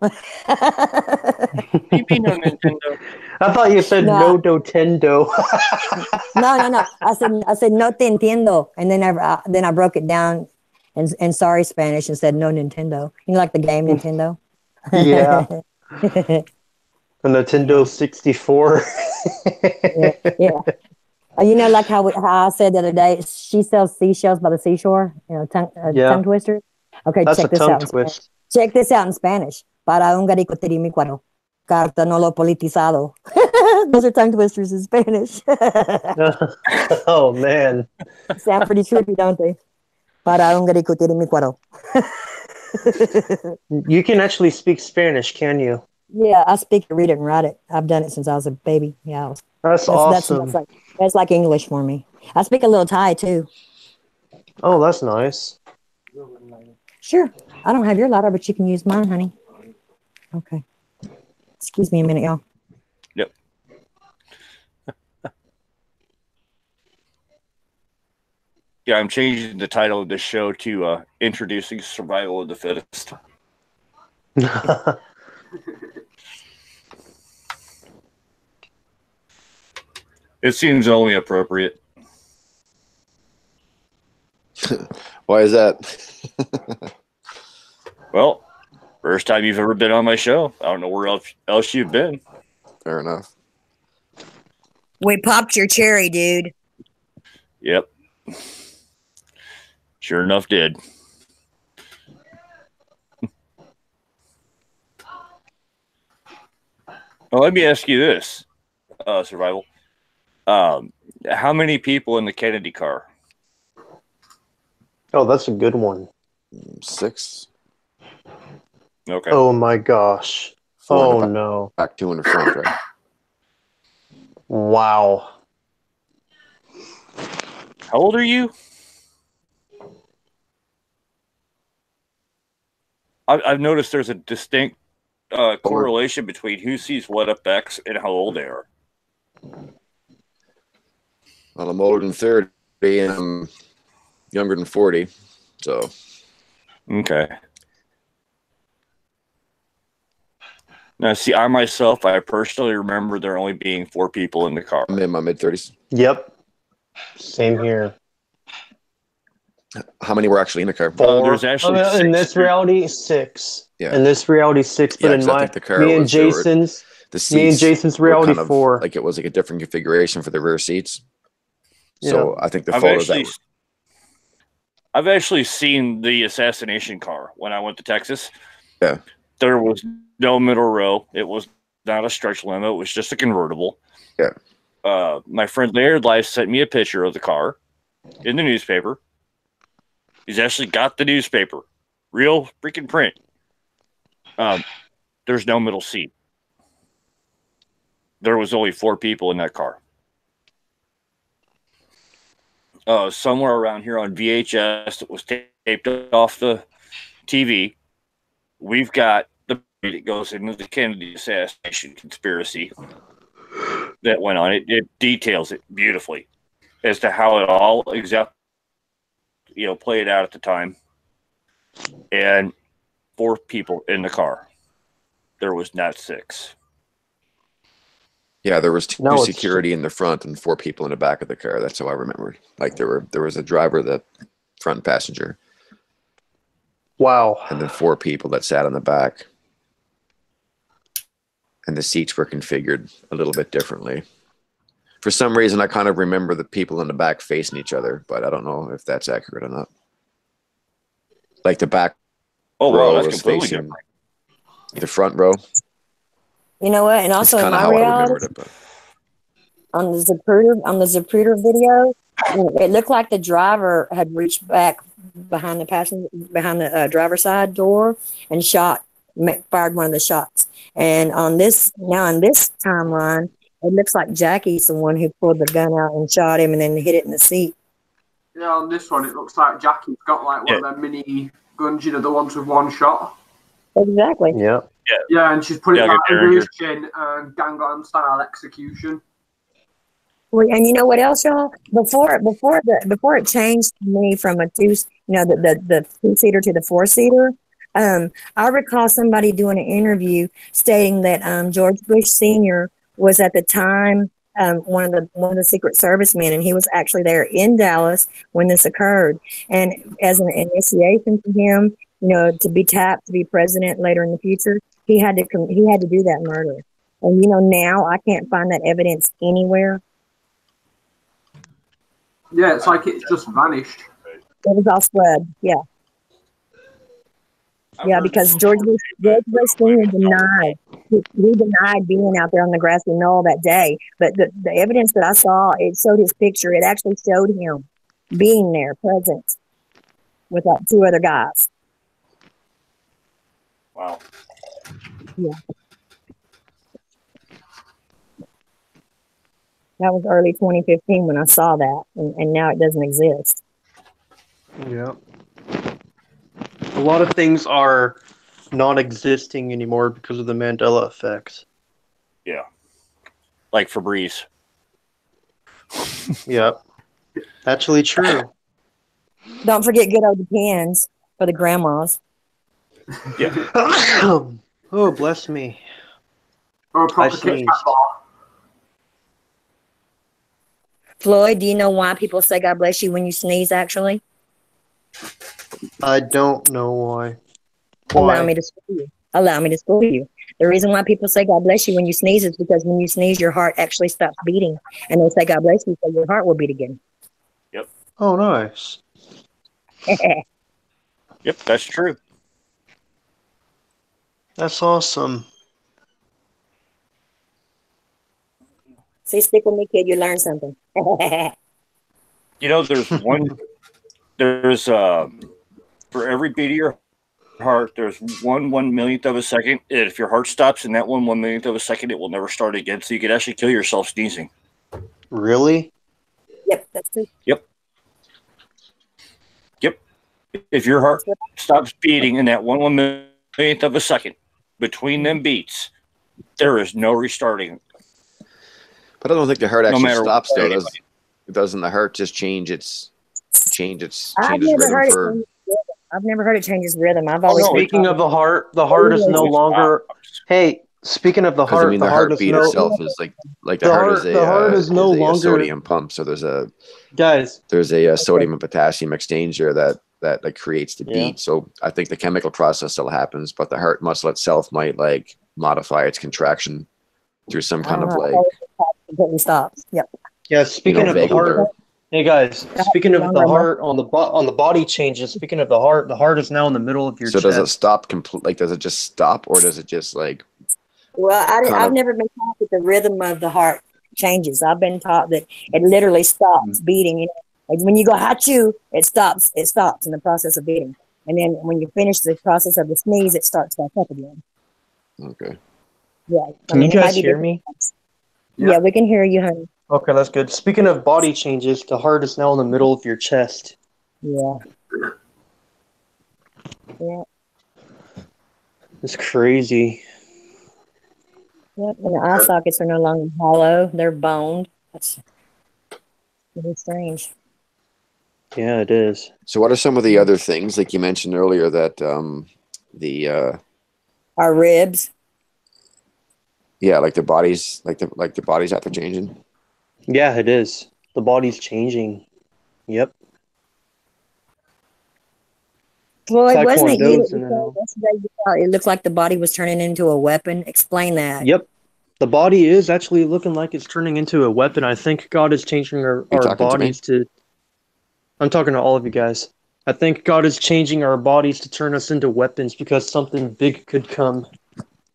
You mean no Nintendo? I thought you said No. no Nintendo. No. I said no te entiendo, and then I broke it down in sorry Spanish and said no Nintendo. You know, like the game Nintendo. Yeah. The Nintendo 64. yeah. You know, like how I said the other day, she sells seashells by the seashore. You know, tongue twister. Okay, That's check a this tongue out. twist. Check this out in Spanish. Para un garico tirimícuaro. Carta no lo politizado. Those are tongue twisters in Spanish. Oh man. Sound pretty trippy, don't they? Para un garico tirimícuaro. You can actually speak Spanish, can you? Yeah, I speak it, read it, and write it. I've done it since I was a baby. Yeah, That's awesome. That's like English for me. I speak a little Thai too. Oh, that's nice. Sure. I don't have your lighter, but you can use mine, honey. Okay. Excuse me a minute, y'all. Yep. Yeah, I'm changing the title of this show to Introducing Survival of the Fittest. It seems only appropriate. Why is that? Well, first time you've ever been on my show. I don't know where else you've been. Fair enough. We popped your cherry, dude. Yep. Sure enough, did. Well, let me ask you this, Survival. How many people in the Kennedy car? Oh, that's a good one. 6. Okay. Oh my gosh. 4 in the no. back, 2 in the front, right? Wow. How old are you? I've noticed there's a distinct correlation between who sees what effects and how old they are. Well, I'm older than 30 and I'm younger than 40, so. Okay. Now, see, I personally remember there only being 4 people in the car. I'm in my mid-30s. Yep. Same here. How many were actually in the car? There's actually in this reality, 6. Yeah. In this reality, 6. But in my me and Jason's reality, 4. Like it was like a different configuration for the rear seats. So I think the photos I've actually seen the assassination car when I went to Texas. Yeah. There was no middle row. It was not a stretch limo. It was just a convertible. Yeah. My friend Laird Life sent me a picture of the car in the newspaper. He's actually got the newspaper. Real freaking print. There's no middle seat. There was only 4 people in that car. Somewhere around here on VHS, it was taped off the TV. We've got the that goes into the Kennedy assassination conspiracy that went on. It details it beautifully as to how it all played out at the time. And 4 people in the car. There was not 6. Yeah, there was 2 security in the front and 4 people in the back of the car. That's how I remember. Like there was a driver, the front passenger. Wow. And then 4 people that sat in the back. And the seats were configured a little bit differently. For some reason, I kind of remember the people in the back facing each other, but I don't know if that's accurate or not. Like the back row was facing the front row. You know what? And also in my reality, on the Zapruder video, it looked like the driver had reached back behind the driver's side door and fired one of the shots. And on this timeline, it looks like Jackie's the one who pulled the gun out and shot him and then hit it in the seat. Yeah, on this one, it looks like Jackie's got like one of them mini guns, the ones with one shot. Exactly. Yeah. Yeah, and she's put it under his chin and Gangnam style execution. Well, and you know what else, y'all? Before it changed me from the 2-seater to the 4-seater, I recall somebody doing an interview stating that George Bush Sr. was at the time one of the Secret Service men, and he was actually there in Dallas when this occurred. And as an initiation for him, to be tapped to be president later in the future, he had to do that murder. And now I can't find that evidence anywhere. Yeah, it's like it's just vanished. It was all scrubbed. Yeah. Yeah, because George Bush Sr. denied. He denied being out there on the grassy knoll that day. But the evidence that I saw, it showed his picture. It actually showed him being there, present, with two other guys. Wow. Yeah. That was early 2015 when I saw that, and now it doesn't exist. Yeah. A lot of things are non-existing anymore because of the Mandela effect. Yeah. Like Febreze. Yep. Actually true. Don't forget good old Depends for the grandmas. Yeah. Oh, bless me. Or a proper Kit Kat bar. Floyd, do you know why people say God bless you when you sneeze, actually? I don't know why. Why? Allow me to school you. The reason why people say God bless you when you sneeze is because when you sneeze, your heart actually stops beating. And they say God bless you so your heart will beat again. Yep. Oh, nice. Yep, that's true. That's awesome. See, stick with me, kid. You learn something. there's for every beat of your heart, there's 1/1,000,000th of a second. And if your heart stops in that 1/1,000,000th of a second, it will never start again. So you could actually kill yourself sneezing. Really? Yep, that's true. Yep. If your heart stops beating in that 1/1,000,000th of a second between them beats, there is no restarting. But I don't think the heart actually stops though. Anybody. Doesn't the heart just change its rhythm for? I've never heard it changes rhythm. I've always speaking of the heart is no longer. Hey, speaking of the heart, I mean, the heartbeat itself is like the heart is no longer a sodium pump. So there's a sodium and potassium exchanger that creates the beat. So I think the chemical process still happens, but the heart muscle itself might like modify its contraction through some kind of like completely stops. Yep. Yeah. Speaking of the heart. Hey guys, speaking of the heart on the body changes. Speaking of the heart is now in the middle of your chest. So does it stop completely? Like, does it just stop, or does it just like? Well, I've never been taught that the rhythm of the heart changes. I've been taught that it literally stops beating. Like when you go hachoo, it stops. It stops in the process of beating, and then when you finish the process of the sneeze, it starts back up again. Okay. Yeah. Can you guys hear me? Yeah, we can hear you, honey. Okay, that's good. Speaking of body changes, the heart is now in the middle of your chest. Yeah. Yeah. It's crazy. Yep, and the eye sockets are no longer hollow; they're boned. That's really strange. Yeah, it is. So, what are some of the other things, like you mentioned earlier, that our ribs? Yeah, like the bodies, like the bodies after changing. Yeah, it is. The body's changing. Yep. Floyd, wasn't it you that said yesterday it looked like the body was turning into a weapon? Explain that. Yep. The body is actually looking like it's turning into a weapon. I think God is changing our bodies to... I'm talking to all of you guys. I think God is changing our bodies to turn us into weapons because something big could come.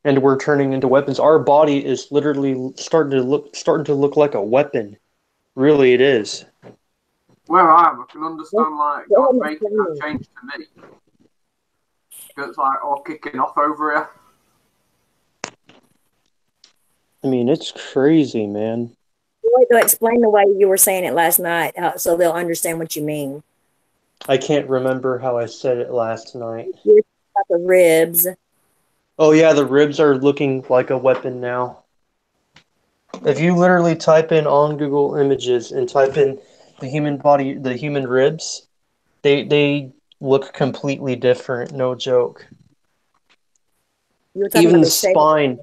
And we're turning into weapons. Our body is literally starting to look like a weapon. Really, it is. Where I am, I can understand like God making that change to me. It's like all kicking off over here. I mean, it's crazy, man. Explain the way you were saying it last night, so they'll understand what you mean. I can't remember how I said it last night. You're talking about the ribs. Oh yeah, the ribs are looking like a weapon now. If you literally type in on Google Images and type in the human body, the human ribs, they look completely different, no joke. You were talking Even about the spine,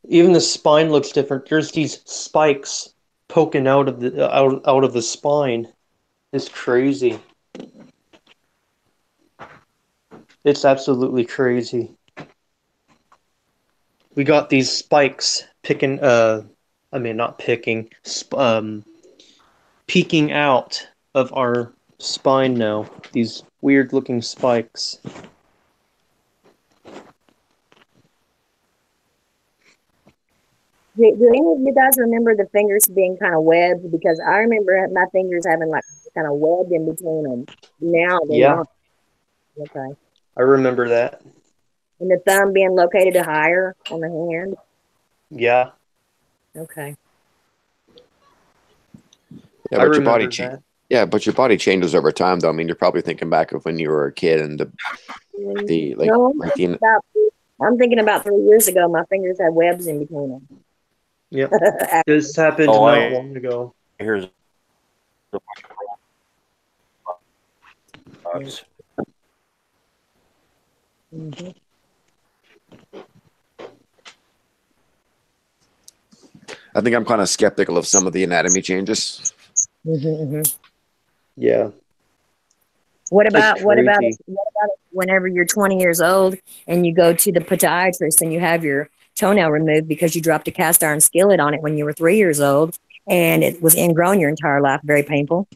even the spine looks different. There's these spikes poking out of the spine. It's crazy. It's absolutely crazy. We got these spikes picking. Not picking. Peeking out of our spine now. These weird-looking spikes. Do any of you guys remember the fingers being kind of webbed? Because I remember my fingers having like kind of webbed in between them. Now they're not. Okay. I remember that. And the thumb being located higher on the hand. Yeah. Okay. Yeah, but your body Yeah, but your body changes over time, though. I mean, you're probably thinking back of when you were a kid and I'm thinking about 3 years ago. My fingers had webs in between them. Yep. This happened not long ago. Here's Mm-hmm. I think I'm kind of skeptical of some of the anatomy changes. Mm-hmm. Yeah. What about whenever you're 20 years old and you go to the podiatrist and you have your toenail removed because you dropped a cast iron skillet on it when you were 3 years old and it was ingrown your entire life, very painful.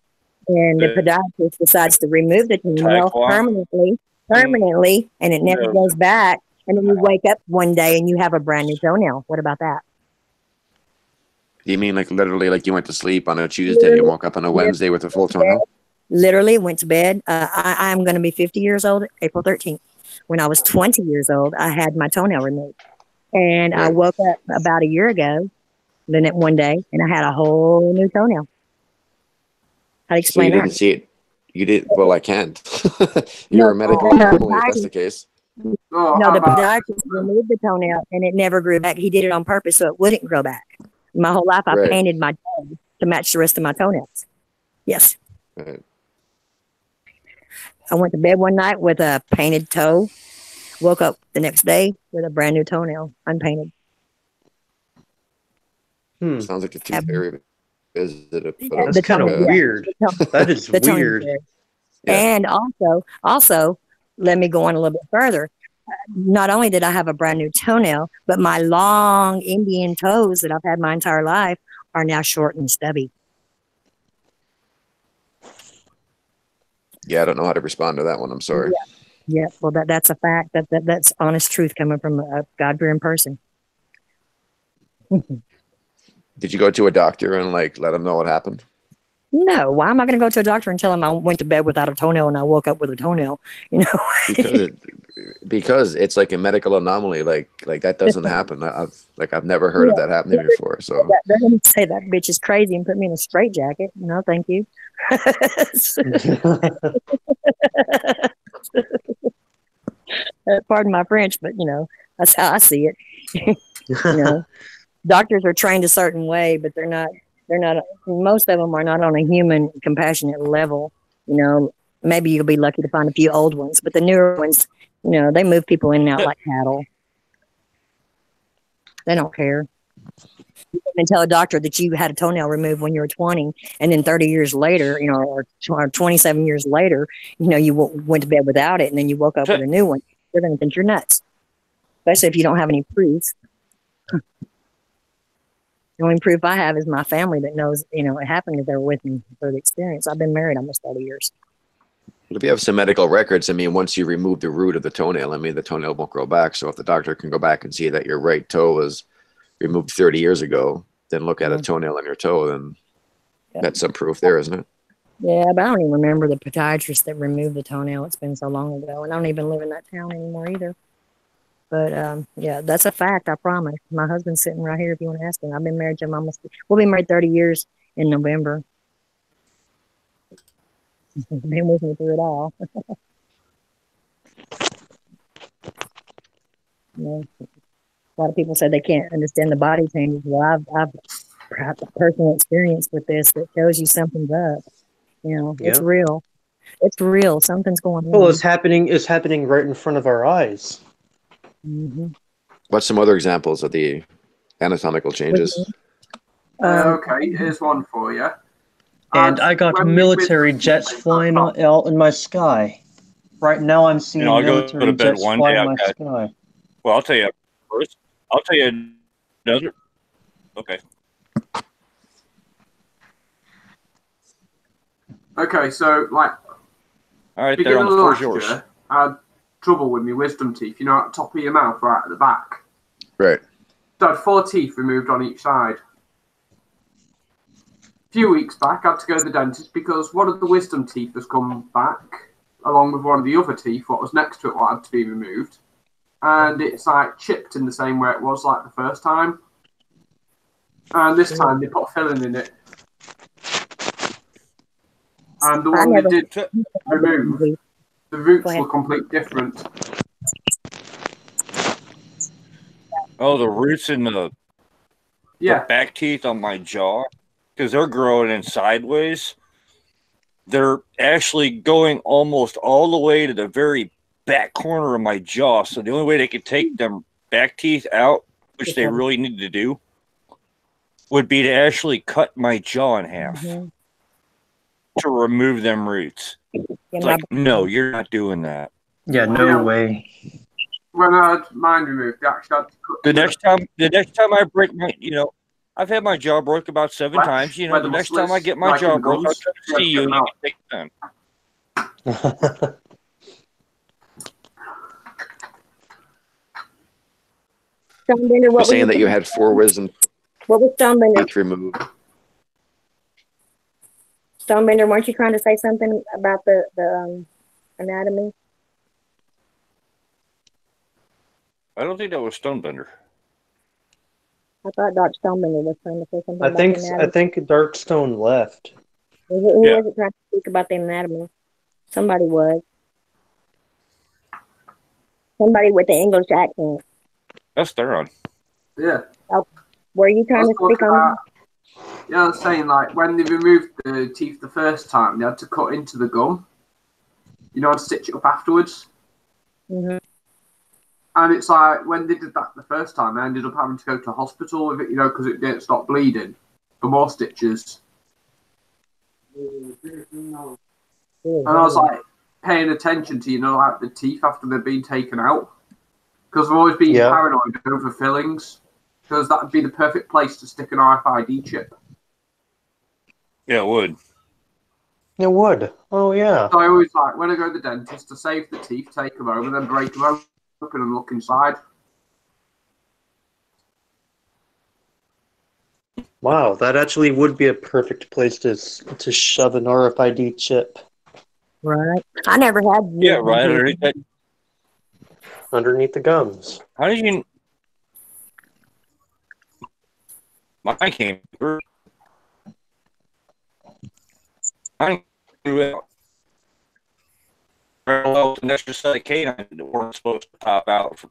And the podiatrist decides to remove the toenail permanently, and it never goes back. And then you wake up one day and you have a brand new toenail. What about that? Do you mean like literally like you went to sleep on a Tuesday and you woke up on a Wednesday with a full toenail? Literally went to bed. I'm going to be 50 years old April 13th. When I was 20 years old, I had my toenail removed. And I woke up about a year ago, then one day, and I had a whole new toenail. How do you explain so you that? didn't see it? You did? Well, I can't. You're a medical anomaly if that's the case. No, the podiatrist removed the toenail and it never grew back. He did it on purpose so it wouldn't grow back. My whole life, I painted my toes to match the rest of my toenails. Yes. Right. I went to bed one night with a painted toe. Woke up the next day with a brand new toenail, unpainted. Sounds like the tooth fairy visited. That's kind of weird. That is weird. Yeah. And also, let me go on a little bit further. Not only did I have a brand new toenail, but my long Indian toes that I've had my entire life are now short and stubby. Yeah, I don't know how to respond to that one. I'm sorry. Yeah. Well, that's a fact. That's honest truth coming from a God-fearing person. Did you go to a doctor and like let them know what happened? No. Why am I going to go to a doctor and tell him I went to bed without a toenail and I woke up with a toenail? You know, because it's like a medical anomaly. Like that doesn't happen. I've never heard of that happening before. So they're going to say that bitch is crazy and put me in a straitjacket. No, thank you. Pardon my French, but you know that's how I see it. You know, doctors are trained a certain way, but they're not. Most of them are not on a human, compassionate level. You know, maybe you'll be lucky to find a few old ones, but the newer ones, you know, they move people in and out like cattle. They don't care. You can tell a doctor that you had a toenail removed when you were 20, and then 30 years later, you know, or 27 years later, you know, you went to bed without it, and then you woke up with a new one. They're going to think you're nuts, especially if you don't have any proof. The only proof I have is my family that knows, you know, it happened because they were with me for the experience. I've been married almost 30 years. If you have some medical records, I mean, once you remove the root of the toenail, I mean, the toenail won't grow back. So if the doctor can go back and see that your right toe was removed 30 years ago, then look at a toenail on your toe, then that's some proof there, isn't it? Yeah, but I don't even remember the podiatrist that removed the toenail. It's been so long ago, and I don't even live in that town anymore either. But yeah, that's a fact. I promise. My husband's sitting right here. If you want to ask him, I've been married to him we'll be married 30 years in November. Been with me through it all. You know, a lot of people say they can't understand the body changes. Well, I've had a personal experience with this that tells you something's up. You know, it's real. It's real. Something's going on. Well, it's happening right in front of our eyes. Mm-hmm. What's some other examples of the anatomical changes? Okay, here's one for you. And I got military jets flying out in my sky. Right now, I'm seeing I'll go military to bed jets one fly day. in my sky. Well, I'll tell you first. I'll tell you another. Okay. Okay, so like, All right, there beginning on of the floor is last yours. year, I had trouble with my wisdom teeth. You know, at the top of your mouth, right at the back. Right. So I had 4 teeth removed on each side. A few weeks back, I had to go to the dentist because one of the wisdom teeth has come back, along with one of the other teeth, what was next to it, what had to be removed. And it's like chipped in the same way it was like the first time. And this time they put filling in it. And the one they did remove, the roots were completely different. Oh, the roots in the back teeth on my jaw, because they're growing in sideways. They're actually going almost all the way to the very back corner of my jaw. So the only way they could take them back teeth out, which they really need to do, would be to actually cut my jaw in half to remove them roots. It's like, no, you're not doing that. Yeah, no way. When I had mine removed, they actually had to cut The next time I break my, I've had my jaw broke about 7 times. The next time I get my jaw broke, I'll come to see you and you can take it done. Stonebender, You're saying that you had 4 wisdom what was Stonebender? teeth removed. Stonebender, weren't you trying to say something about the anatomy? I don't think that was Stonebender. I thought Dr. Stonebender was trying to say something about the anatomy. I think Darkstone left. Who wasn't trying to speak about the anatomy? Somebody was. Somebody with the English accent. That's Theron. Yeah. Oh, were you trying to speak on? Yeah, I was saying, like, when they removed the teeth the first time, they had to cut into the gum. And stitch it up afterwards. Mm-hmm. And it's like, when they did that the first time, I ended up having to go to hospital with it, because it didn't stop bleeding for more stitches. And I was like, paying attention to, like the teeth after they've been taken out. Because I've always been paranoid over fillings. Because that would be the perfect place to stick an RFID chip. Yeah, it would. It would. Oh, yeah. So I always like, when I go to the dentist, to save the teeth, take them over, then break them open and look inside. Wow, that actually would be a perfect place to shove an RFID chip. Right. I never had. Yeah, right. Underneath the gums. How did you? Mine came through. Mine grew out. Parallel with an extra set of canines that weren't supposed to pop out.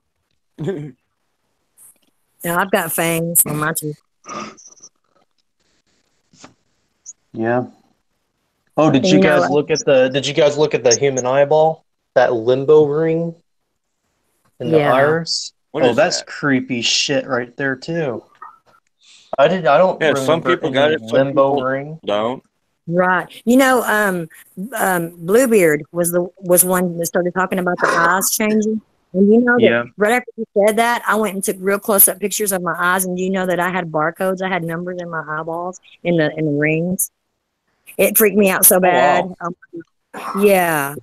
Yeah, I've got fangs on my teeth. Yeah. Oh, did you guys look at the human eyeball? That limbo ring in the iris? That's creepy shit right there too. I don't remember some people got it, limbo ring. Don't. Right. Bluebeard was one that started talking about the eyes changing. And that right after you said that, I went and took real close-up pictures of my eyes, and that I had barcodes, I had numbers in my eyeballs, in the rings. It freaked me out so bad. Wow. Yeah.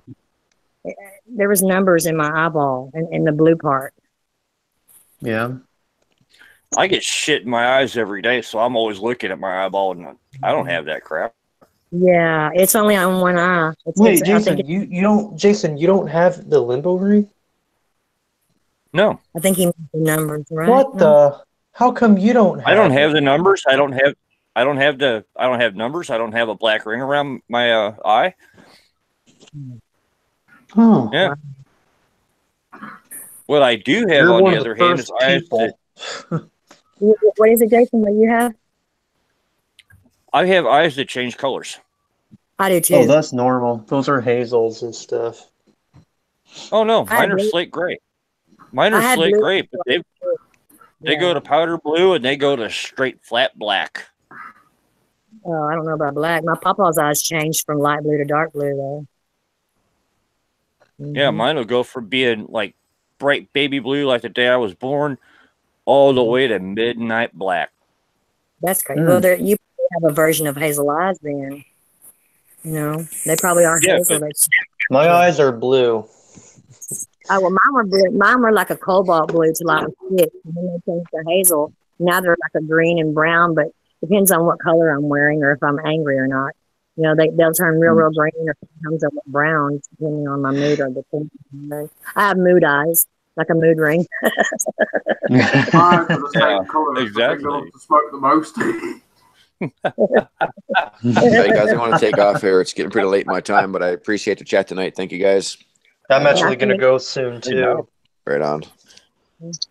There was numbers in my eyeball, in the blue part. Yeah. I get shit in my eyes every day, so I'm always looking at my eyeball, and I don't have that crap. Yeah, it's only on one eye. Wait, Jason, you don't have the limbo ring? No. I think he meant the numbers, right? What the? How come you don't have I don't have the numbers. I don't have numbers. I don't have a black ring around my eye. Oh. Yeah. What I do have, on the other hand, is eyes that... What is it, Jason, what you have? I have eyes that change colors. I do too. Oh, that's normal. Those are hazels and stuff. Oh, no. Mine are slate gray. Mine I are had slate blue. gray, but they go to powder blue and they go to straight flat black. Oh, I don't know about black. My papa's eyes changed from light blue to dark blue, though. Yeah, mine will go from being like bright baby blue, like the day I was born, all the way to midnight black. That's crazy. Well, you have a version of hazel eyes then. You know, they probably are hazel. My eyes are blue. Oh, well, mine were blue. Mine were like a cobalt blue till I was 6, and then they changed to hazel. Now they're like a green and brown, but depends on what color I'm wearing or if I'm angry or not. You know, they'll turn real green or sometimes they'll look brown depending on my mood or the mood. I have mood eyes, like a mood ring. Mine are the same colour as the thing I love to smoke the most. Hey guys, I want to take off here. It's getting pretty late my time, but I appreciate the chat tonight. Thank you guys. I'm actually going to go soon too. Right on.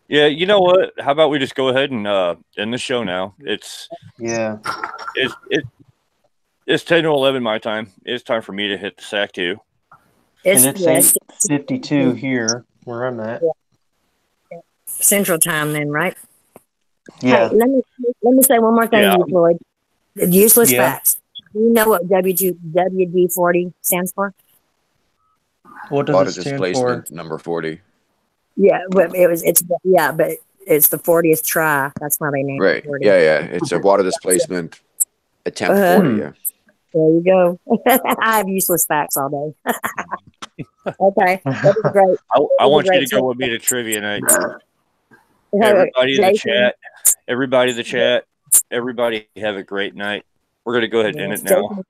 Yeah, you know what? How about we just go ahead and end the show now? It's 10 to 11 my time. It's time for me to hit the sack too. And it's 8:52 here where I'm at. Central time then, right? Yeah. Hey, let me say one more thing to you, Floyd. Useless facts. Do you know what WD-40 stands for? What does Water it stand displacement for? number 40. Yeah, but but it's the 40th try. That's why they named it 40. Yeah. It's a water displacement attempt 40, yeah. There you go. I have useless facts all day. Okay. That was great. I want you to go with me to trivia night. Everybody in the chat. Everybody in the chat. Everybody have a great night. We're going to go ahead and end it now. Thanks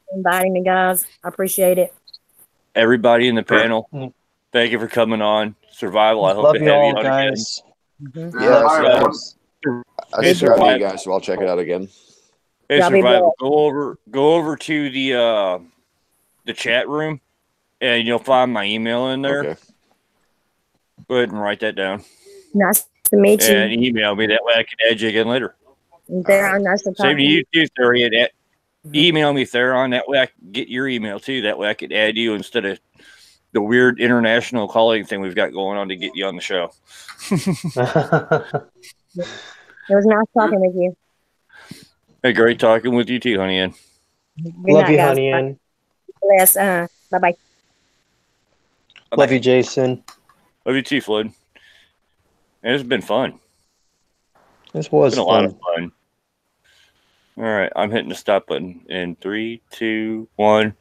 for inviting me, guys. I appreciate it. Everybody in the panel, thank you for coming on. Survival, I hope to have you on guys. again. Yeah, I subscribe to you guys, so I'll check it out again. Hey, Survival, go over to the chat room, and you'll find my email in there. Okay. Go ahead and write that down. Nice to meet you. And email me. That way I can add you again later. Nice to talk Same to you too, Therian. Mm-hmm. Email me, Theron. That way I can get your email too. That way I could add you instead of the weird international calling thing we've got going on to get you on the show. It was nice talking with you. Hey, great talking with you too, honey. Love you, honey. Yes. Bye-bye. Love you, Jason. Love you too, Floyd. And it's been fun. This was a lot of fun. All right, I'm hitting the stop button in 3, 2, 1.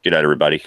Get out, everybody.